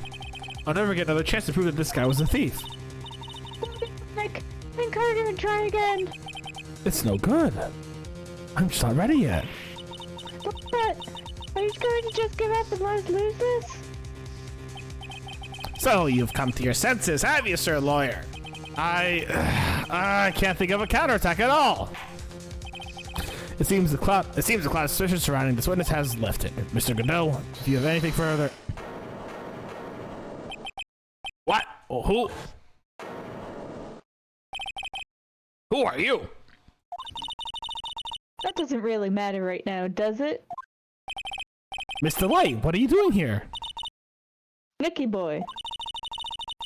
I'll never get another chance to prove that this guy was a thief. Nick, think harder and try again. It's no good. I'm just not ready yet. But, are you going to just give up and let us lose this? So you've come to your senses, have you, sir lawyer? I can't think of a counterattack at all. It seems the cloud of suspicion surrounding this witness has lifted. Mr. Godot, if you have anything further... What? Oh, who? Who are you? That doesn't really matter right now, does it? Mr. Light, what are you doing here? Nicky boy.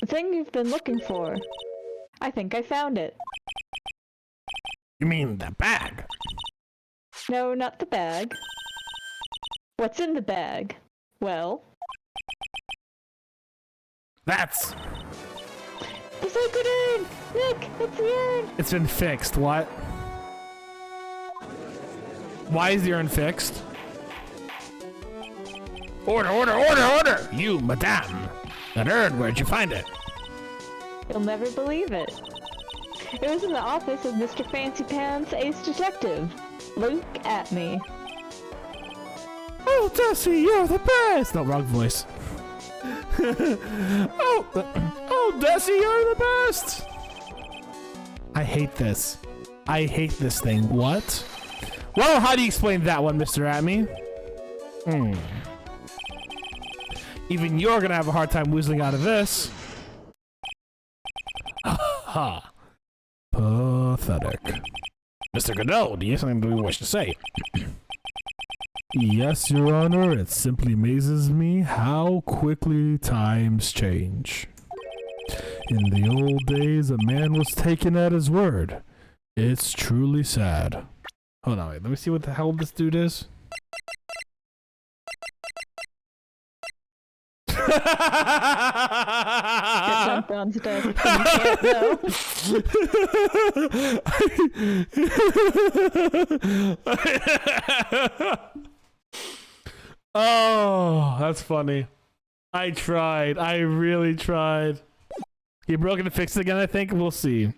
The thing you've been looking for. I think I found it. You mean the bag? No, not the bag. What's in the bag? Well... That's... The sacred urn! Nick, it's the urn! It's been fixed, what? Why is the urn fixed? Order, order, order, order! You, madame! That urn, where'd you find it? You'll never believe it. It was in the office of Mr. Fancy Pants, ace detective. Look at me. Oh, Dusty, you're the best! No, wrong voice. Oh, Dusty, you're the best! I hate this. I hate this thing. What? Well, how do you explain that one, Mr. Atme? Even you're gonna have a hard time whizzling out of this. Ha! Pathetic. Mr. Godot, do you have something you wish to say? Yes, Your Honor, it simply amazes me how quickly times change. In the old days, a man was taken at his word. It's truly sad. Hold on, wait, let me see what the hell this dude is. Get jumped on stuff. You can't know. Oh, that's funny. I tried. I really tried. He broke it and fixed it again, I think. We'll see.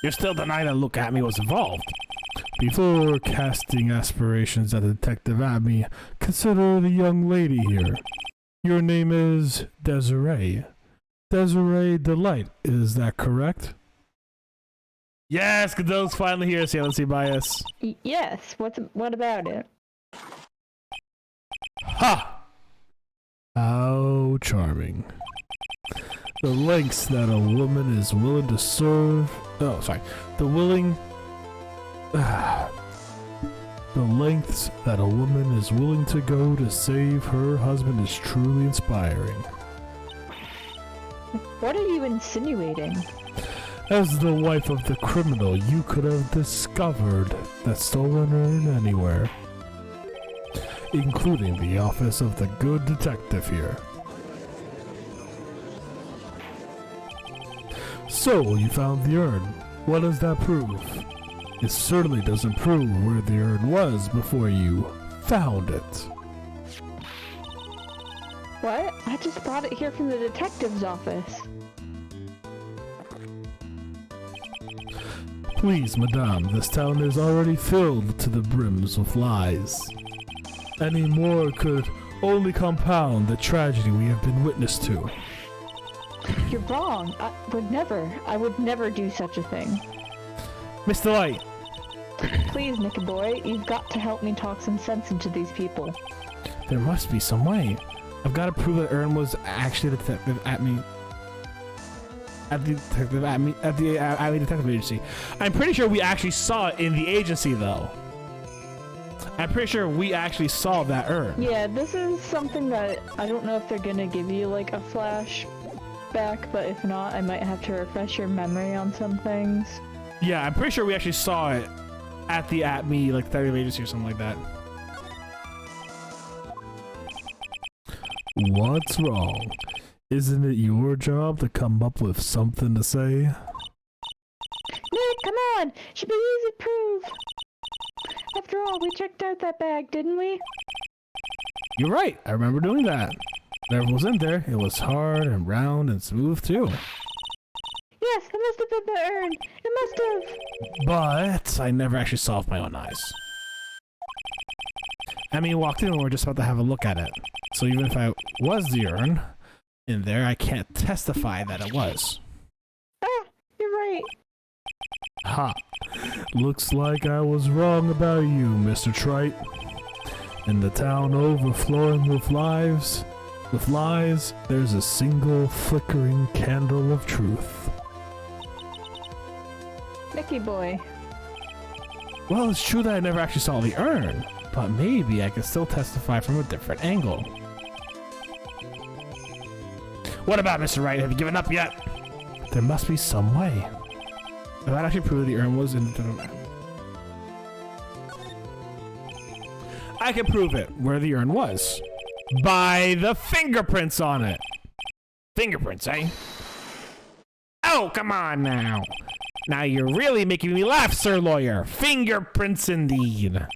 You're still denying that Look At Me was involved. Before casting aspirations at Detective Atme, consider the young lady here. Your name is Desiree. Desiree Delight, is that correct? Yes, Godot's finally here, Sandleford Bias. Yes. What about it? Ha! How charming. The lengths that a woman is willing to serve. Oh, sorry. The lengths that a woman is willing to go to save her husband is truly inspiring. What are you insinuating? As the wife of the criminal, you could have discovered the stolen urn anywhere, including the office of the good detective here. So, you found the urn. What does that prove? It certainly doesn't prove where the urn was before you found it. What? I just brought it here from the detective's office. Please, madame, this town is already filled to the brims with lies. Any more could only compound the tragedy we have been witness to. You're wrong. I would never do such a thing. Mr. Light! Please, Nicky boy, you've got to help me talk some sense into these people. There must be some way. I've got to prove that Ern was actually the detective at the detective agency. I'm pretty sure we actually saw it in the agency, though. I'm pretty sure we actually saw that Ern. Yeah, this is something that I don't know if they're gonna give you like a flashback, but if not, I might have to refresh your memory on some things. Yeah, I'm pretty sure we actually saw it at the detective agency or something like that. What's wrong? Isn't it your job to come up with something to say? Nick, come on! Should be easy to prove! After all, we checked out that bag, didn't we? You're right, I remember doing that. Whatever was in there, it was hard and round and smooth too. Yes, it must have been the urn! It must have! But I never actually saw with my own eyes. Emmy walked in and we were just about to have a look at it. So even if I was the urn in there, I can't testify that it was. Ah, you're right. Ha! Looks like I was wrong about you, Mr. Trite. In the town overflowing with lies, there's a single flickering candle of truth. Nicky boy. Well, it's true that I never actually saw the urn, but maybe I could still testify from a different angle. What about Mr. Wright? Have you given up yet? There must be some way. If I'd actually prove the urn was in the... I can prove it, where the urn was. By the fingerprints on it. Fingerprints, eh? Oh, come on now. Now you're really making me laugh, Sir Lawyer. Fingerprints indeed.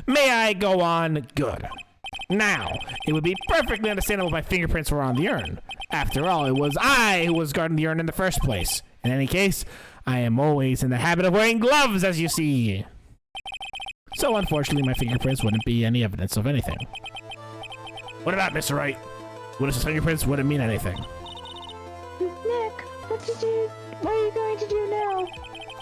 May I go on? Good. Now, it would be perfectly understandable if my fingerprints were on the urn. After all, it was I who was guarding the urn in the first place. In any case, I am always in the habit of wearing gloves, as you see. So unfortunately, my fingerprints wouldn't be any evidence of anything. What about Mr. Wright? What if his fingerprints wouldn't mean anything? Nick, what are you going to do now?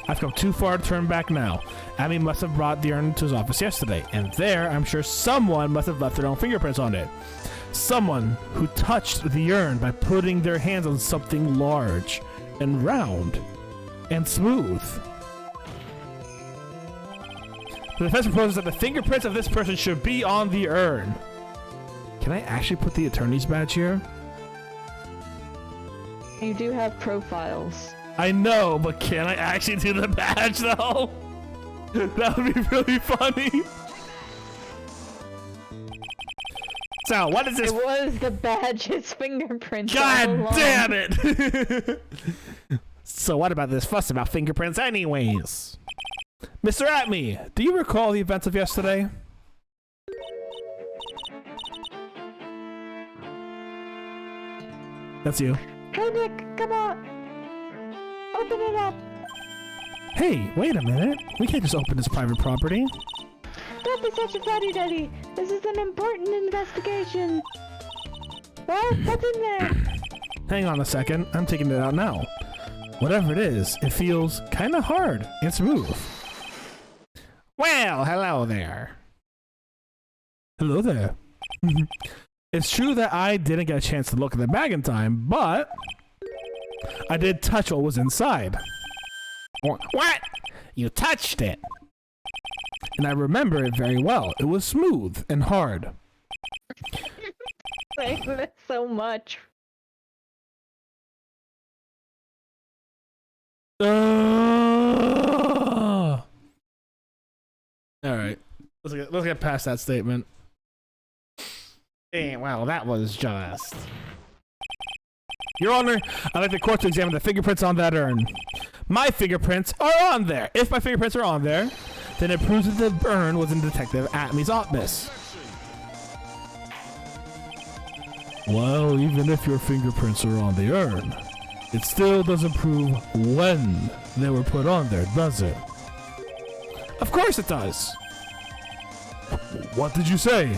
I've come too far to turn back now. Abby must have brought the urn to his office yesterday, and there, I'm sure someone must have left their own fingerprints on it. Someone who touched the urn by putting their hands on something large and round and smooth. The defense proposes that the fingerprints of this person should be on the urn. Can I actually put the attorney's badge here? You do have profiles. I know, but can I actually do the badge though? That would be really funny. So, what is this? It was the badge's fingerprints. God damn it! So, what about this fuss about fingerprints, anyways? Mr. Atme, do you recall the events of yesterday? That's you. Hey Nick, come on! Open it up! Hey, wait a minute. We can't just open this private property. Don't be such a fuddy-duddy! This is an important investigation! Well, what's in there? Hang on a second. I'm taking it out now. Whatever it is, it feels kind of hard and smooth. Well, hello there. Hello there. It's true that I didn't get a chance to look at the bag in time, but I did touch what was inside. What? You touched it? And I remember it very well. It was smooth and hard. I miss so much. Alright. Let's get past that statement. Hey, well, that was just... Your Honor, I'd like the court to examine the fingerprints on that urn. My fingerprints are on there. If my fingerprints are on there, then it proves that the urn was in Detective Atmey's office. Well, even if your fingerprints are on the urn, it still doesn't prove when they were put on there, does it? Of course it does. What did you say?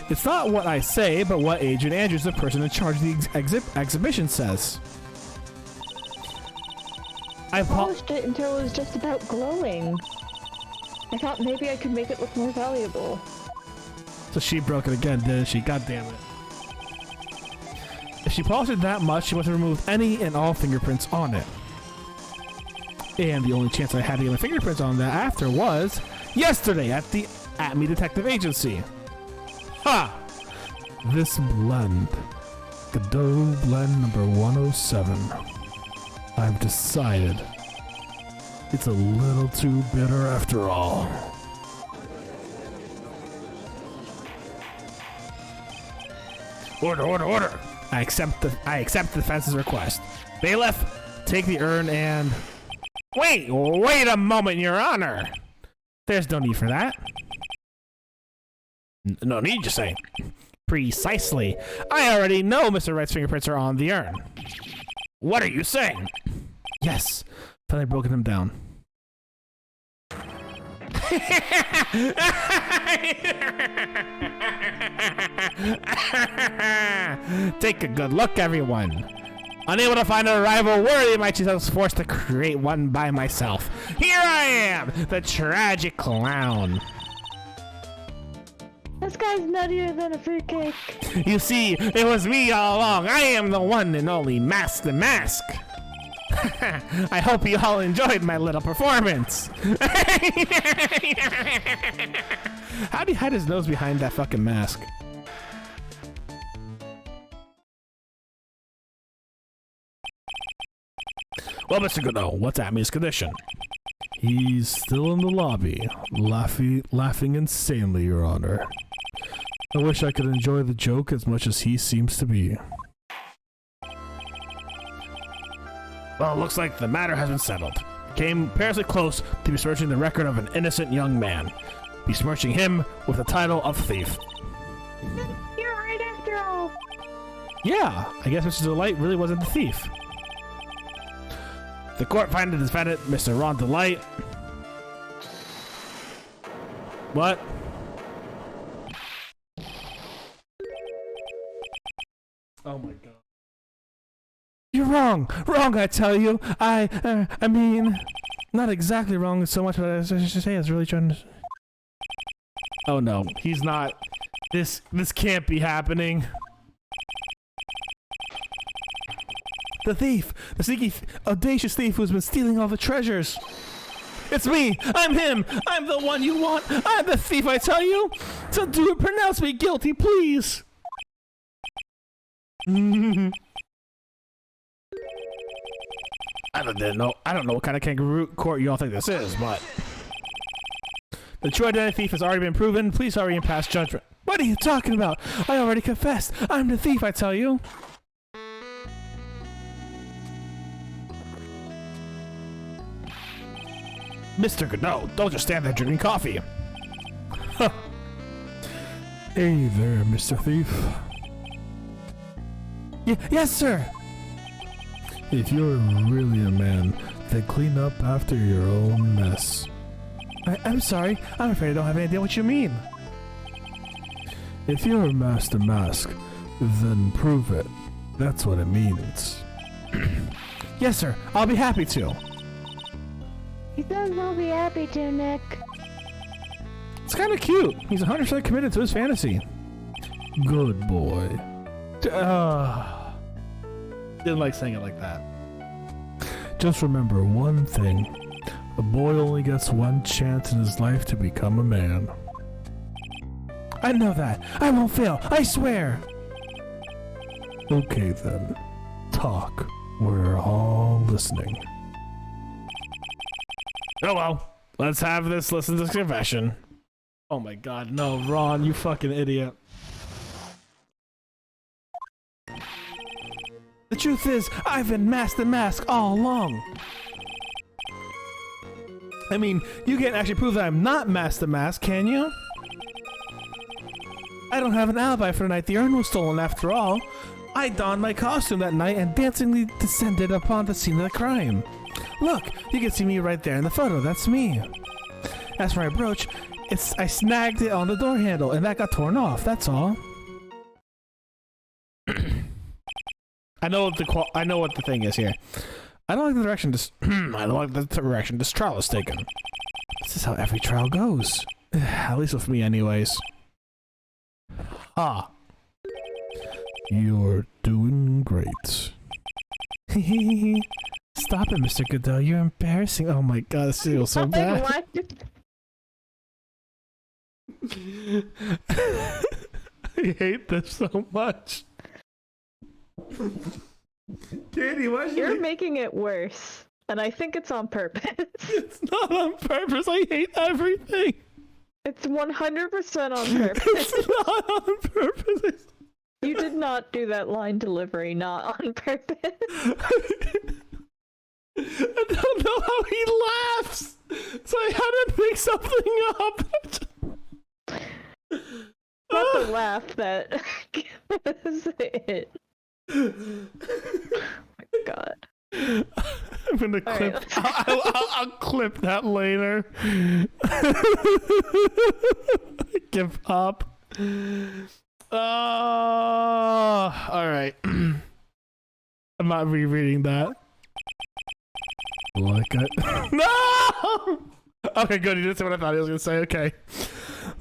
It's not what I say, but what Agent Andrews, the person in charge of the exhibition, says. I polished it until it was just about glowing. I thought maybe I could make it look more valuable. So she broke it again, didn't she? God damn it. If she polished it that much, she must have removed any and all fingerprints on it. And the only chance I had to get my fingerprints on that after was yesterday at the Atmey Detective Agency. Ha! This blend, Godot blend number 107. I've decided it's a little too bitter after all. Order, order, order! I accept the defense's request. Bailiff, take the urn and... Wait a moment, Your Honor! There's no need for that. No need, you say? Precisely. I already know Mr. Wright's fingerprints are on the urn. What are you saying? Yes. Finally broken them down. Take a good look, everyone. Unable to find a rival worthy of my chief, I was forced to create one by myself. Here I am, the tragic clown. This guy's nuttier than a fruitcake. You see, it was me all along. I am the one and only Mask the Mask. I hope you all enjoyed my little performance. How'd he hide his nose behind that fucking mask? Well, Mr. Godot, what's Atmey's condition? He's still in the lobby, laughing insanely, Your Honor. I wish I could enjoy the joke as much as he seems to be. Well, it looks like the matter has been settled. Came perilously close to besmirching the record of an innocent young man, besmirching him with the title of thief. You're right after all. Yeah, I guess Mr. Delight really wasn't the thief. The court finds the defendant, Mr. Ron Delight. What? Oh my god. You're wrong! Wrong, I tell you! I mean, not exactly wrong so much, but I was just say I was really trying to... Oh no, he's not. This can't be happening. The thief! The sneaky, audacious thief who's been stealing all the treasures! It's me! I'm him! I'm the one you want! I'm the thief, I tell you! So do it, pronounce me guilty, please! I don't know what kind of kangaroo court you all think this is, but... The true identity thief has already been proven. Please hurry and pass judgment. What are you talking about? I already confessed! I'm the thief, I tell you! Mr. Godot, don't just stand there drinking coffee. Huh. Hey there, Mr. Thief. Yes, sir! If you're really a man, then clean up after your own mess. I'm sorry. I'm afraid I don't have any idea what you mean. If you're a Master Mask, then prove it. That's what it means. Yes, sir. I'll be happy to. He says we'll be happy to, Nick. It's kind of cute. He's 100% committed to his fantasy. Good boy. Didn't like saying it like that. Just remember one thing. A boy only gets one chance in his life to become a man. I know that. I won't fail. I swear. Okay then. Talk. We're all listening. Oh well. Let's have this listen to this confession. Oh my god, no, Ron, you fucking idiot. The truth is, I've been Master Mask all along. I mean, you can't actually prove that I'm not Master Mask, can you? I don't have an alibi for the night the urn was stolen after all. I donned my costume that night and dancingly descended upon the scene of the crime. Look, you can see me right there in the photo, that's me. As for my brooch, I snagged it on the door handle and that got torn off, that's all. I know what the thing is here. I don't like the direction this trial is taken. This is how every trial goes. At least with me anyways. Ah. You're doing great. Stop it, Mr. Godot. You're embarrassing. Oh my god, this feels so bad. I hate this so much. Katie, why should You're making it worse, and I think it's on purpose. It's not on purpose. I hate everything. It's 100% on purpose. It's not on purpose. You did not do that line delivery, not on purpose. I don't know how he laughs, so I had to make something up. Not the laugh that was it. Oh my god. I'm gonna clip. Right, I'll clip that later. Give up. Alright. I'm not rereading that. Like I... No! Okay, good. You didn't say what I thought he was gonna say. Okay.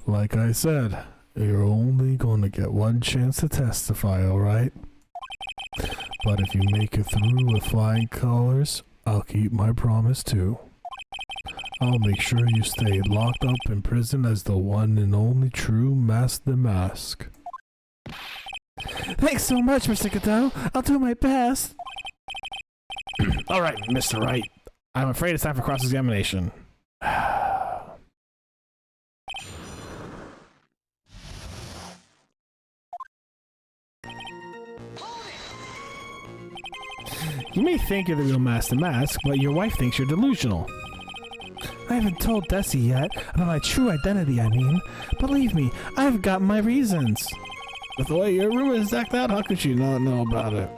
Like I said, you're only gonna get one chance to testify, alright? But if you make it through with flying colors, I'll keep my promise too. I'll make sure you stay locked up in prison as the one and only true Master Mask. Thanks so much, Mr. Godot. I'll do my best. Alright, Mr. Wright. I'm afraid it's time for cross-examination. You may think you're the real Master Mask, but your wife thinks you're delusional. I haven't told Desi yet about my true identity, I mean. Believe me, I've got my reasons. With the way your room is decked out, how could you not know about it?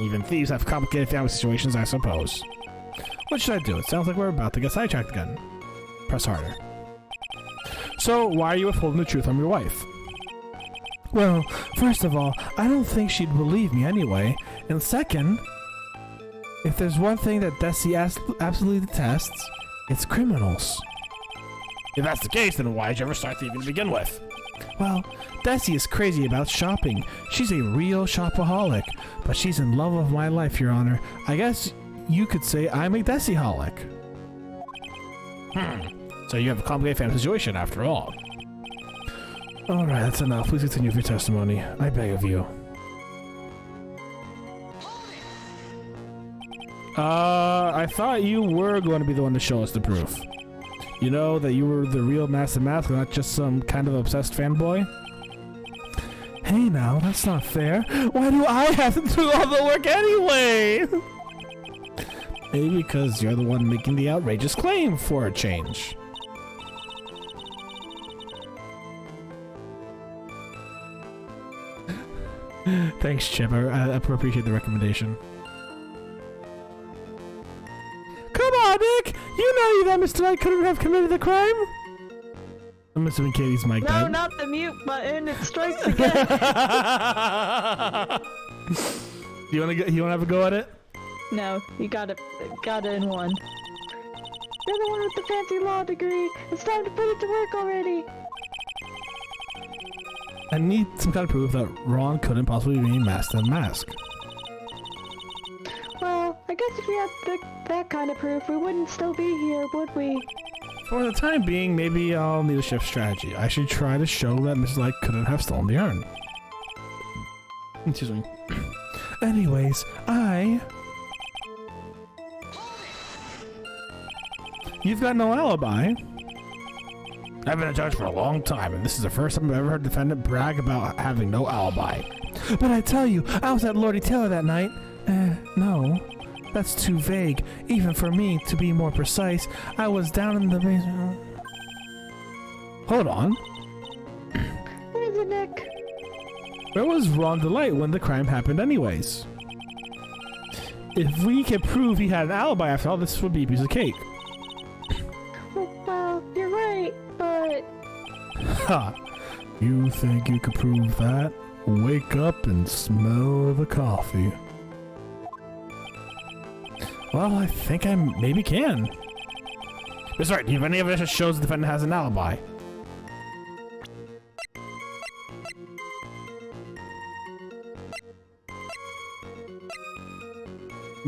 Even thieves have complicated family situations, I suppose. What should I do? It sounds like we're about to get sidetracked again. Press harder. So, why are you withholding the truth from your wife? Well, first of all, I don't think she'd believe me anyway. And second, if there's one thing that Desi absolutely detests, it's criminals. If that's the case, then why'd you ever start thieving to begin with? Well, Desi is crazy about shopping. She's a real shopaholic, but she's in love with my life, Your Honor. I guess you could say I'm a Desi-holic. So you have a complicated family situation after all. Alright, that's enough. Please continue with your testimony. I beg of you. I thought you were going to be the one to show us the proof. You know, that you were the real Master Mask, not just some kind of obsessed fanboy? Hey now, that's not fair. Why do I have to do all the work anyway? Maybe because you're the one making the outrageous claim for a change. Thanks, Chip. I appreciate the recommendation. Come on, Nick! You know that Mr. Knight couldn't have committed the crime? I'm assuming Katie's mic No, died. not the mute button. It strikes again. You wanna have a go at it? No, you got it in one. You're the one with the fancy law degree. It's time to put it to work already. I need some kind of proof that Ron couldn't possibly be masked in a mask. Well, I guess if we had that kind of proof, we wouldn't still be here, would we? For the time being, maybe I'll need a shift strategy. I should try to show that Mrs. Light couldn't have stolen the urn. Excuse me. Anyways, You've got no alibi. I've been a judge for a long time, and this is the first time I've ever heard a defendant brag about having no alibi. But I tell you, I was at Lordy Taylor that night. No. That's too vague, even for me, to be more precise. I was down in the basement. Hold on. Where's it, Nick? Where was Ron Delight when the crime happened anyways? If we could prove he had an alibi after all, this would be a piece of cake. Well, you're right, but... Ha! You think you could prove that? Wake up and smell the coffee. Well, I think I maybe can. That's right. Do you have any evidence that shows the defendant has an alibi?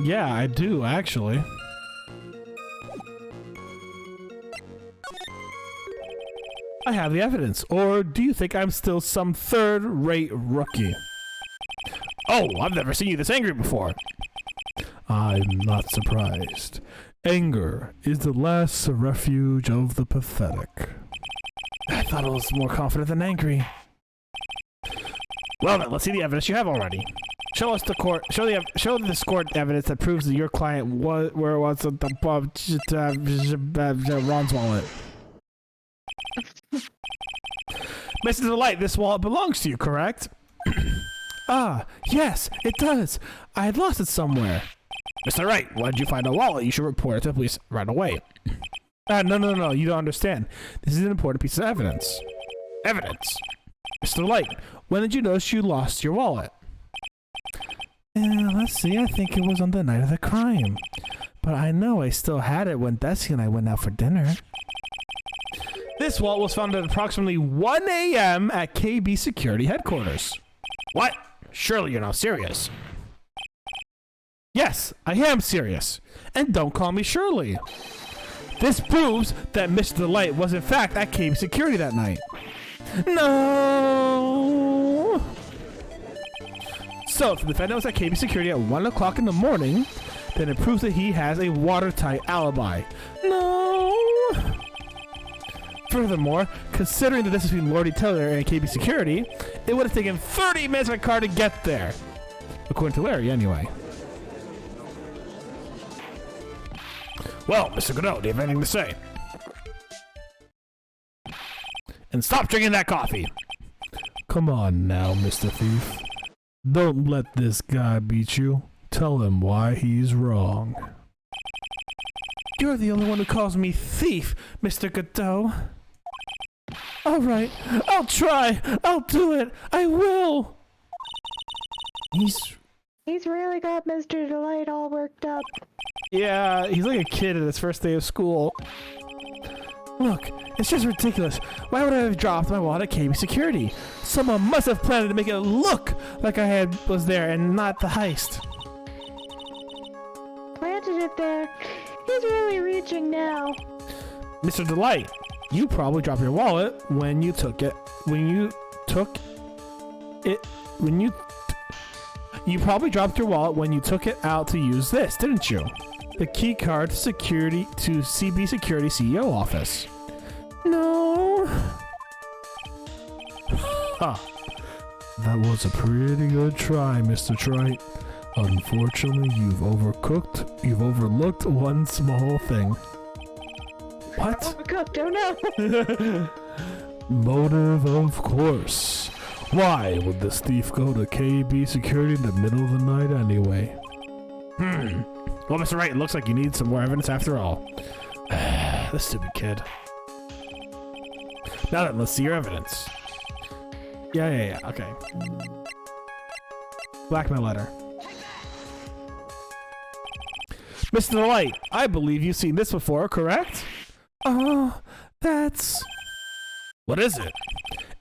Yeah, I do, actually. I have the evidence. Or do you think I'm still some third-rate rookie? Oh, I've never seen you this angry before. I'm not surprised. Anger is the last refuge of the pathetic. I thought I was more confident than angry. Well then, let's see the evidence you have already. Show us the court. Show this court evidence that proves that your client was where it was at the pub. Ron's wallet. Mr. Delight, this wallet belongs to you, correct? Ah, yes, it does. I had lost it somewhere. Mr. Wright, why did you find a wallet? You should report it to the police right away. No, you don't understand. This is an important piece of evidence. Evidence? Mr. Light, when did you notice you lost your wallet? Let's see, I think it was on the night of the crime. But I know I still had it when Desi and I went out for dinner. This wallet was found at approximately 1 a.m. at KB Security Headquarters. What? Surely you're not serious. Yes, I am serious. And don't call me Shirley. This proves that Mr. Delight was in fact at KB Security that night. No! So, if the defendant was at KB Security at 1 o'clock in the morning, then it proves that he has a watertight alibi. No! Furthermore, considering the distance between Lordy Taylor and KB Security, it would have taken 30 minutes for a car to get there. According to Larry, anyway. Well, Mr. Godot, do you have anything to say? And stop drinking that coffee! Come on now, Mr. Thief. Don't let this guy beat you. Tell him why he's wrong. You're the only one who calls me thief, Mr. Godot. Alright, I'll try. I'll do it. I will. He's really got Mr. Delight all worked up. Yeah, he's like a kid at his first day of school. Look, it's just ridiculous. Why would I have dropped my wallet at KB Security? Someone must have planned to make it look like I was there and not the heist. Planted it there. He's really reaching now. Mr. Delight, you probably dropped your wallet when you took it. You probably dropped your wallet when you took it out to use this, didn't you? The key card to CB Security CEO office. No. Huh. That was a pretty good try, Mr. Trite. Unfortunately, you've overlooked one small thing. What? Overcooked, oh no! Motive, of course. Why would this thief go to KB Security in the middle of the night anyway? Well, Mr. Wright, it looks like you need some more evidence after all. This stupid kid. Now then, let's see your evidence. Yeah, okay. Blackmail letter. Mr. Delight, I believe you've seen this before, correct? Oh, that's... What is it?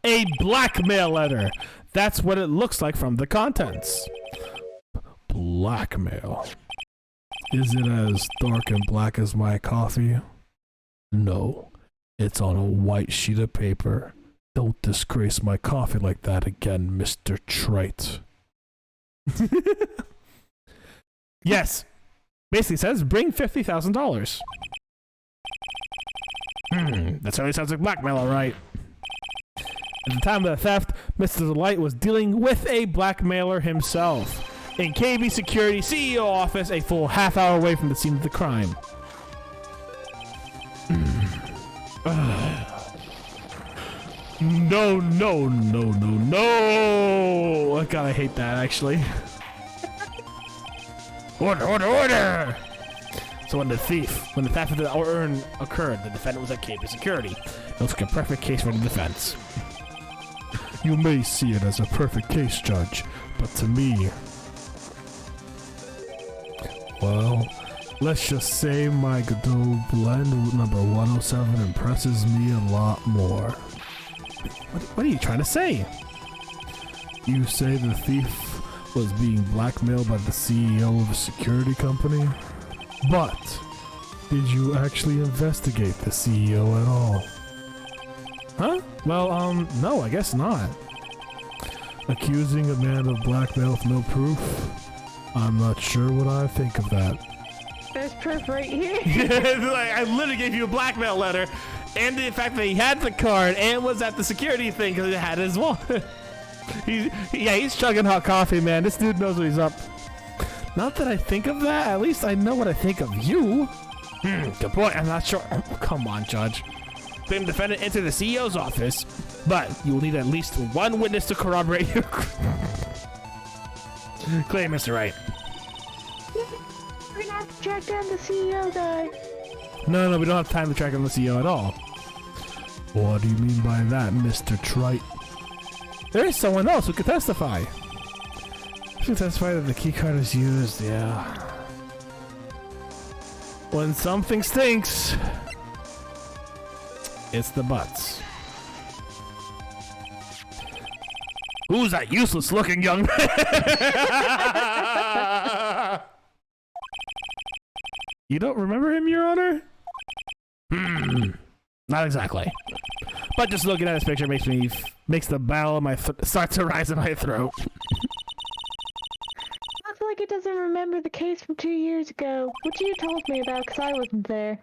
A blackmail letter. That's what it looks like from the contents. Blackmail. Is it as dark and black as my coffee? No. It's on a white sheet of paper. Don't disgrace my coffee like that again, Mr. Trite. Yes. Basically says bring $50,000. That certainly sounds like blackmail, all right. At the time of the theft, Mr. Delight was dealing with a blackmailer himself in KB Security CEO office, a full half hour away from the scene of the crime. No. Oh, God, I hate that, actually. Order! So when the theft of the urn occurred, the defendant was at KB Security. It looks like a perfect case for the defense. You may see it as a perfect case, Judge, but to me... Well, let's just say my Godot blend number 107 impresses me a lot more. What are you trying to say? You say the thief was being blackmailed by the CEO of a security company? But, did you actually investigate the CEO at all? Huh? Well, no, I guess not. Accusing a man of blackmail with no proof? I'm not sure what I think of that. There's proof right here. Like, I literally gave you a blackmail letter, and the fact that he had the card and was at the security thing because it had his wallet. He's chugging hot coffee, man. This dude knows what he's up. Not that I think of that. At least I know what I think of you. Good point. I'm not sure. Oh, come on, Judge. Claim defendant enter the CEO's office, but you will need at least one witness to corroborate your claim, Mr. Wright. We're gonna have to track down the CEO guy. No, we don't have time to track down the CEO at all. What do you mean by that, Mr. Trite? There is someone else who could testify. Who can testify that the keycard is used, yeah. When something stinks, it's the butts. Who's that useless looking young man? You don't remember him, Your Honor? Not exactly. But just looking at his picture makes the bowel of my start to rise in my throat. I feel like it doesn't remember the case from 2 years ago, which you told me about because I wasn't there.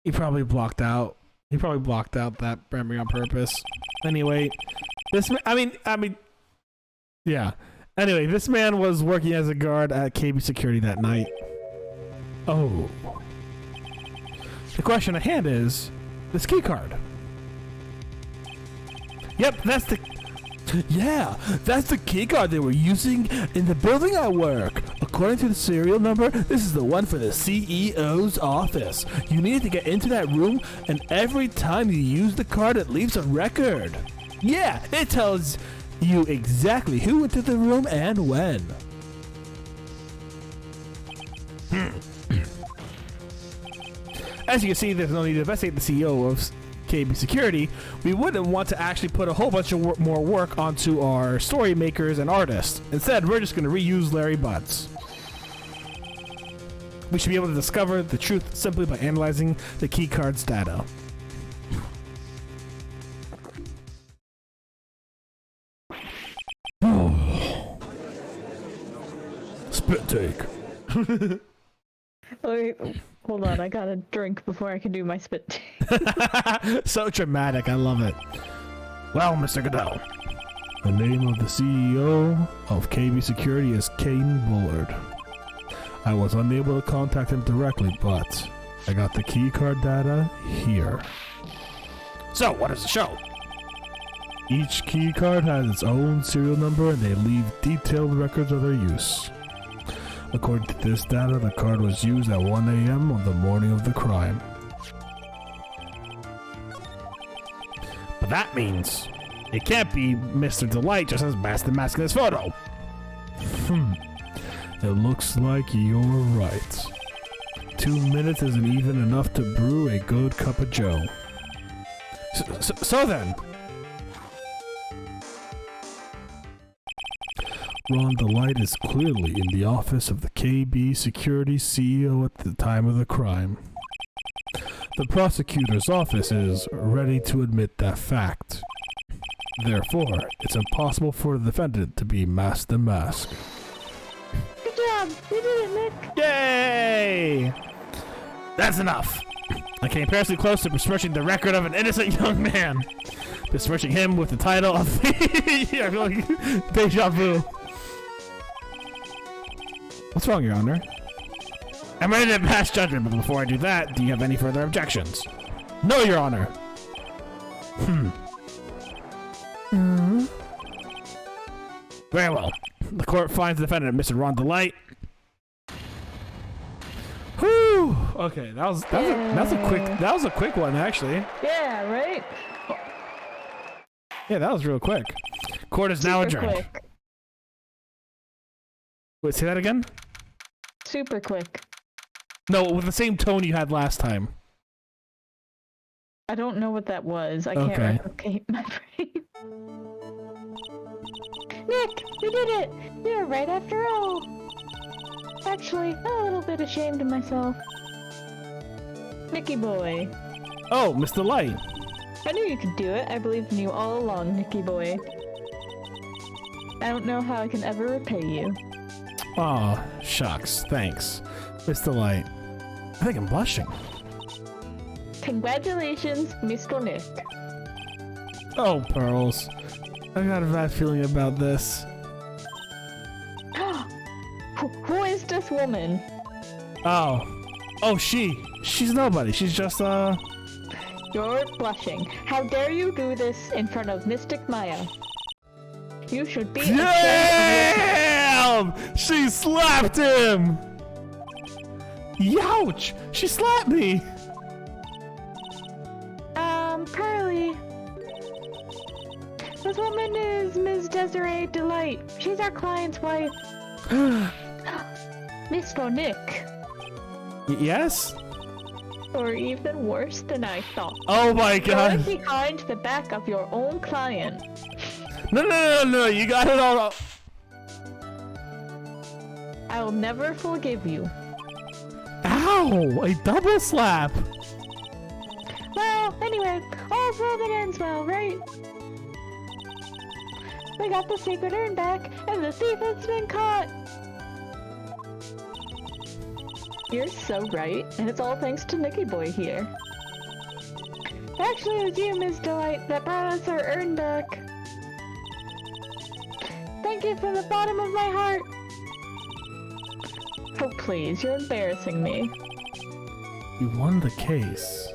He probably blocked out that memory on purpose. Anyway, yeah. Anyway, this man was working as a guard at KB Security that night. Oh. The question at hand is this key card. Yep, that's the key card they were using in the building I work. According to the serial number, this is the one for the CEO's office. You need to get into that room, and every time you use the card, it leaves a record. Yeah, it tells you exactly who entered the room and when. As you can see, there's no need to investigate the CEO of KB Security. We wouldn't want to actually put a whole bunch of more work onto our story makers and artists. Instead, we're just going to reuse Larry Butts. We should be able to discover the truth simply by analyzing the keycard's data. Spit take. Wait, hold on, I gotta drink before I can do my spit. So dramatic, I love it. Well, Mr. Goodell, the name of the CEO of KB Security is Caden Bullard. I was unable to contact him directly, but I got the keycard data here. So, what does it show? Each keycard has its own serial number and they leave detailed records of their use. According to this data, the card was used at 1 a.m. on the morning of the crime. But that means it can't be Mr. Delight just as masked in this photo. It looks like you're right. 2 minutes isn't even enough to brew a good cup of joe. So then, Ron DeLight is clearly in the office of the KB Security CEO at the time of the crime. The prosecutor's office is ready to admit that fact. Therefore, it's impossible for the defendant to be masked and masked. Good job! You did it, Nick! Yay! That's enough! I came perilously close to besmirching the record of an innocent young man. Besmirching him with the title of I feel like deja vu. What's wrong, Your Honor? I'm ready to pass judgment, but before I do that, do you have any further objections? No, Your Honor! Very well. The court finds the defendant, Mr. Ron DeLight. Whew! Okay, that was a quick one, actually. Yeah, right? Yeah, that was real quick. Court is now adjourned. Quick. Wait, say that again? Super quick. No, with the same tone you had last time. I don't know what that was. I can't replicate my brain. Nick, you did it! You're right after all. Actually, I'm a little bit ashamed of myself. Nicky boy. Oh, Mr. Light. I knew you could do it. I believed in you all along, Nicky boy. I don't know how I can ever repay you. Aw, shucks. Thanks. Mr. Light. I think I'm blushing. Congratulations, Mr. Nick. Oh, Pearls. I got a bad feeling about this. Who is this woman? Oh, she's nobody. She's just, You're blushing. How dare you do this in front of Mystic Maya? You should be ashamed. Damn! She slapped him! Youch! She slapped me! Pearly. This woman is Ms. Desiree DeLight. She's our client's wife. Mr. Nick. Yes? Or even worse than I thought. Oh my god. Going behind the back of your own client. No, you got it all. I will never forgive you. Ow! A double slap! Well, anyway, all's well that ends well, right? We got the secret urn back, and the thief has been caught! You're so right, and it's all thanks to Nicky Boy here. Actually, it was you, Ms. Delight, that brought us our urn back. Thank you from the bottom of my heart! Oh please, you're embarrassing me. You won the case.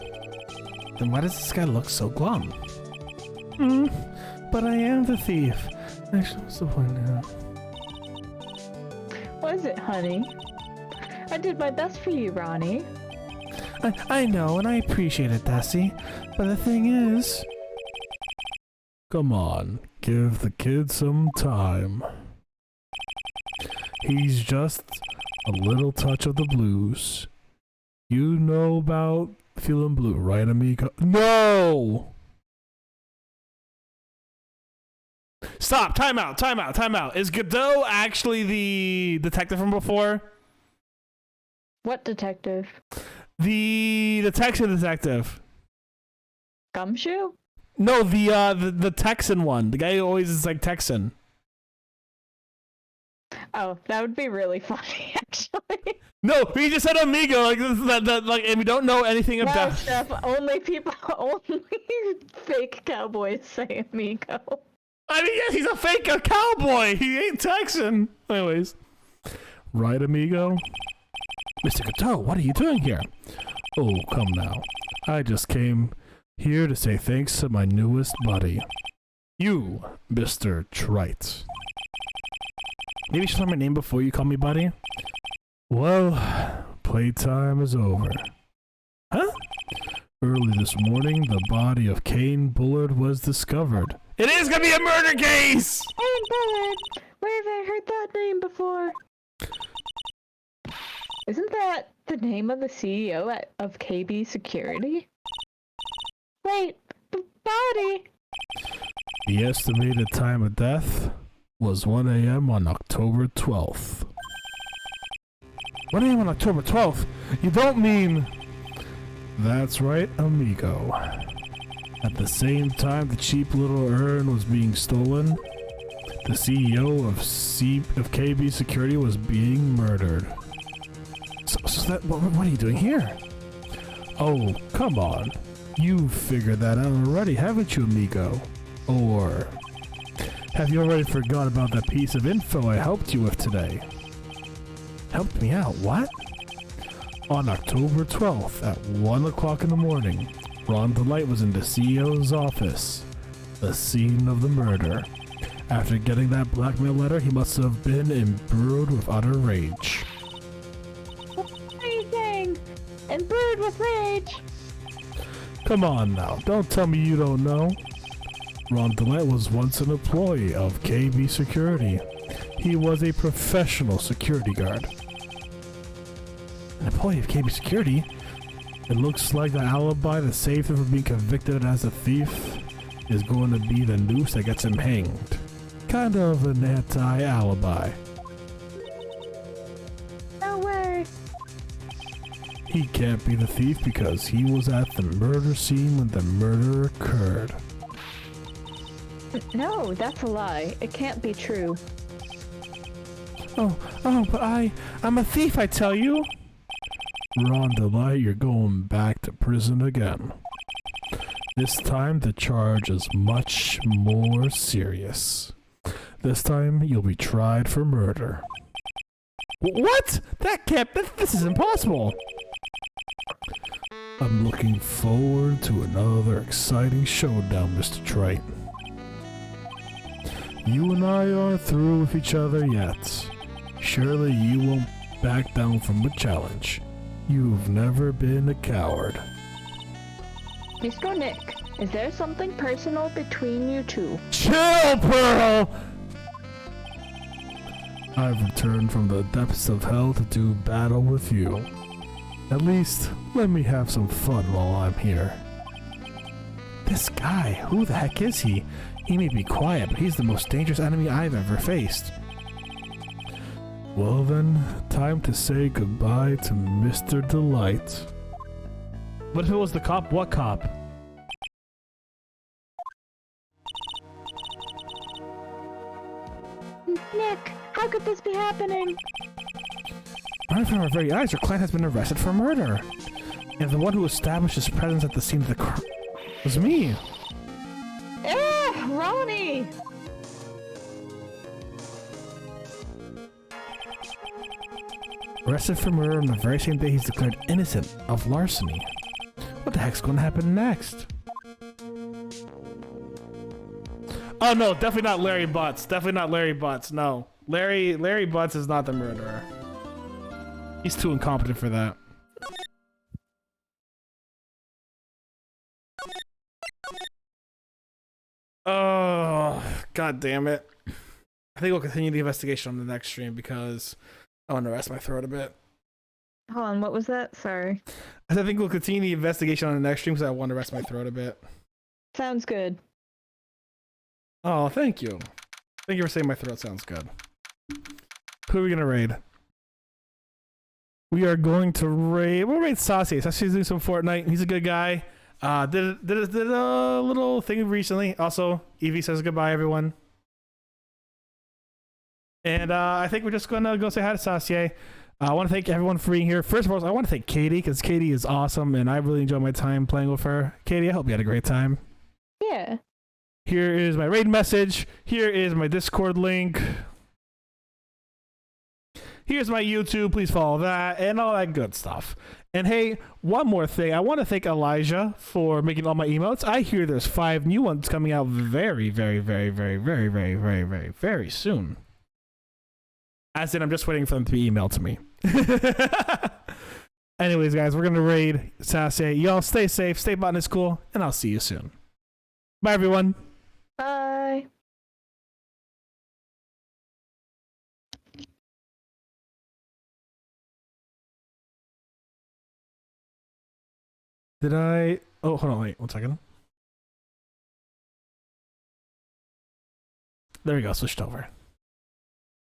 Then why does this guy look so glum? But I am the thief. Actually, what's the point now? Was it, honey? I did my best for you, Ronnie. I know, and I appreciate it, Desi. But the thing is... Come on, give the kid some time. He's just a little touch of the blues. You know about feeling blue, right, amigo? No! Stop! Time out! Is Godot actually the detective from before? What detective? The Texan detective. Gumshoe? No, the Texan one. The guy who always is like Texan. Oh, that would be really funny, actually. No, he just said amigo, like that like, and we don't know anything Wow, about. Steph, only fake cowboys say amigo. I mean, yes, he's a fake cowboy. He ain't Texan. Anyways, right, amigo? Mr. Cato, what are you doing here? Oh, come now. I just came here to say thanks to my newest buddy. You, Mr. Trite. Maybe you should learn my name before you call me buddy? Well, playtime is over. Huh? Early this morning, the body of Kane Bullard was discovered. It is gonna be a murder case! Kane Bullard! Where have I heard that name before? Isn't that the name of the CEO of KB Security? Wait, body! The estimated time of death was 1 a.m. on October 12th. 1 a.m. on October 12th? You don't mean... That's right, amigo. At the same time the cheap little urn was being stolen, the CEO of KB Security was being murdered. So what are you doing here? Oh, come on. You figured that out already, haven't you, amigo? Or have you already forgot about that piece of info I helped you with today? Helped me out, what? On October 12th at 1 o'clock in the morning, Ron DeLight was in the CEO's office, the scene of the murder. After getting that blackmail letter, he must have been imbued with utter rage. What are you saying? Imbued with rage? Come on now, don't tell me you don't know. Ron DeLight was once an employee of KB Security. He was a professional security guard. An employee of KB Security? It looks like the alibi that saved him from being convicted as a thief is going to be the noose that gets him hanged. Kind of an anti-alibi. No way. He can't be the thief because he was at the murder scene when the murder occurred. No, that's a lie. It can't be true. Oh, but I'm a thief, I tell you. Ron DeLight, you're going back to prison again. This time the charge is much more serious. This time you'll be tried for murder. What? This is impossible. I'm looking forward to another exciting showdown, Mr. Trite. You and I aren't through with each other yet. Surely you won't back down from the challenge. You've never been a coward. Mr. Nick, is there something personal between you two? Chill, Pearl! I've returned from the depths of hell to do battle with you. At least, let me have some fun while I'm here. This guy, who the heck is he? He may be quiet, but he's the most dangerous enemy I've ever faced. Well then, time to say goodbye to Mr. DeLight. What if it was the cop? What cop? Nick, how could this be happening? Right from our very eyes, your client has been arrested for murder. And the one who established his presence at the scene of the crime was me. Ronnie! Arrested for murder on the very same day he's declared innocent of larceny. What the heck's going to happen next? Oh no, definitely not Larry Butts. Definitely not Larry Butts. No. Larry Butts is not the murderer. He's too incompetent for that. Oh, god damn it. I think we'll continue the investigation on the next stream because I want to rest my throat a bit. Hold on, what was that? Sorry. I think we'll continue the investigation on the next stream because I want to rest my throat a bit. Sounds good. Oh, thank you. Thank you for saying my throat sounds good. Who are we going to raid? We are going to raid... We'll raid Sassy. Sassy's doing some Fortnite. He's a good guy. Did a little thing recently. Also, Evie says goodbye, everyone. And I think we're just going to go say hi to Sassy. I want to thank everyone for being here. First of all, I want to thank Katie because Katie is awesome and I really enjoyed my time playing with her. Katie, I hope you had a great time. Yeah. Here is my raid message. Here is my Discord link. Here's my YouTube. Please follow that and all that good stuff. And hey, one more thing. I want to thank Elijah for making all my emotes. I hear there's 5 new ones coming out very, very, very, very, very, very, very, very, very soon. As in, I'm just waiting for them to be emailed to me. Anyways, guys, we're going to raid Sassy. Y'all stay safe, stay Botanist Cool, and I'll see you soon. Bye, everyone. Bye. Did I? Oh, hold on, wait, 1 second. There we go, switched over.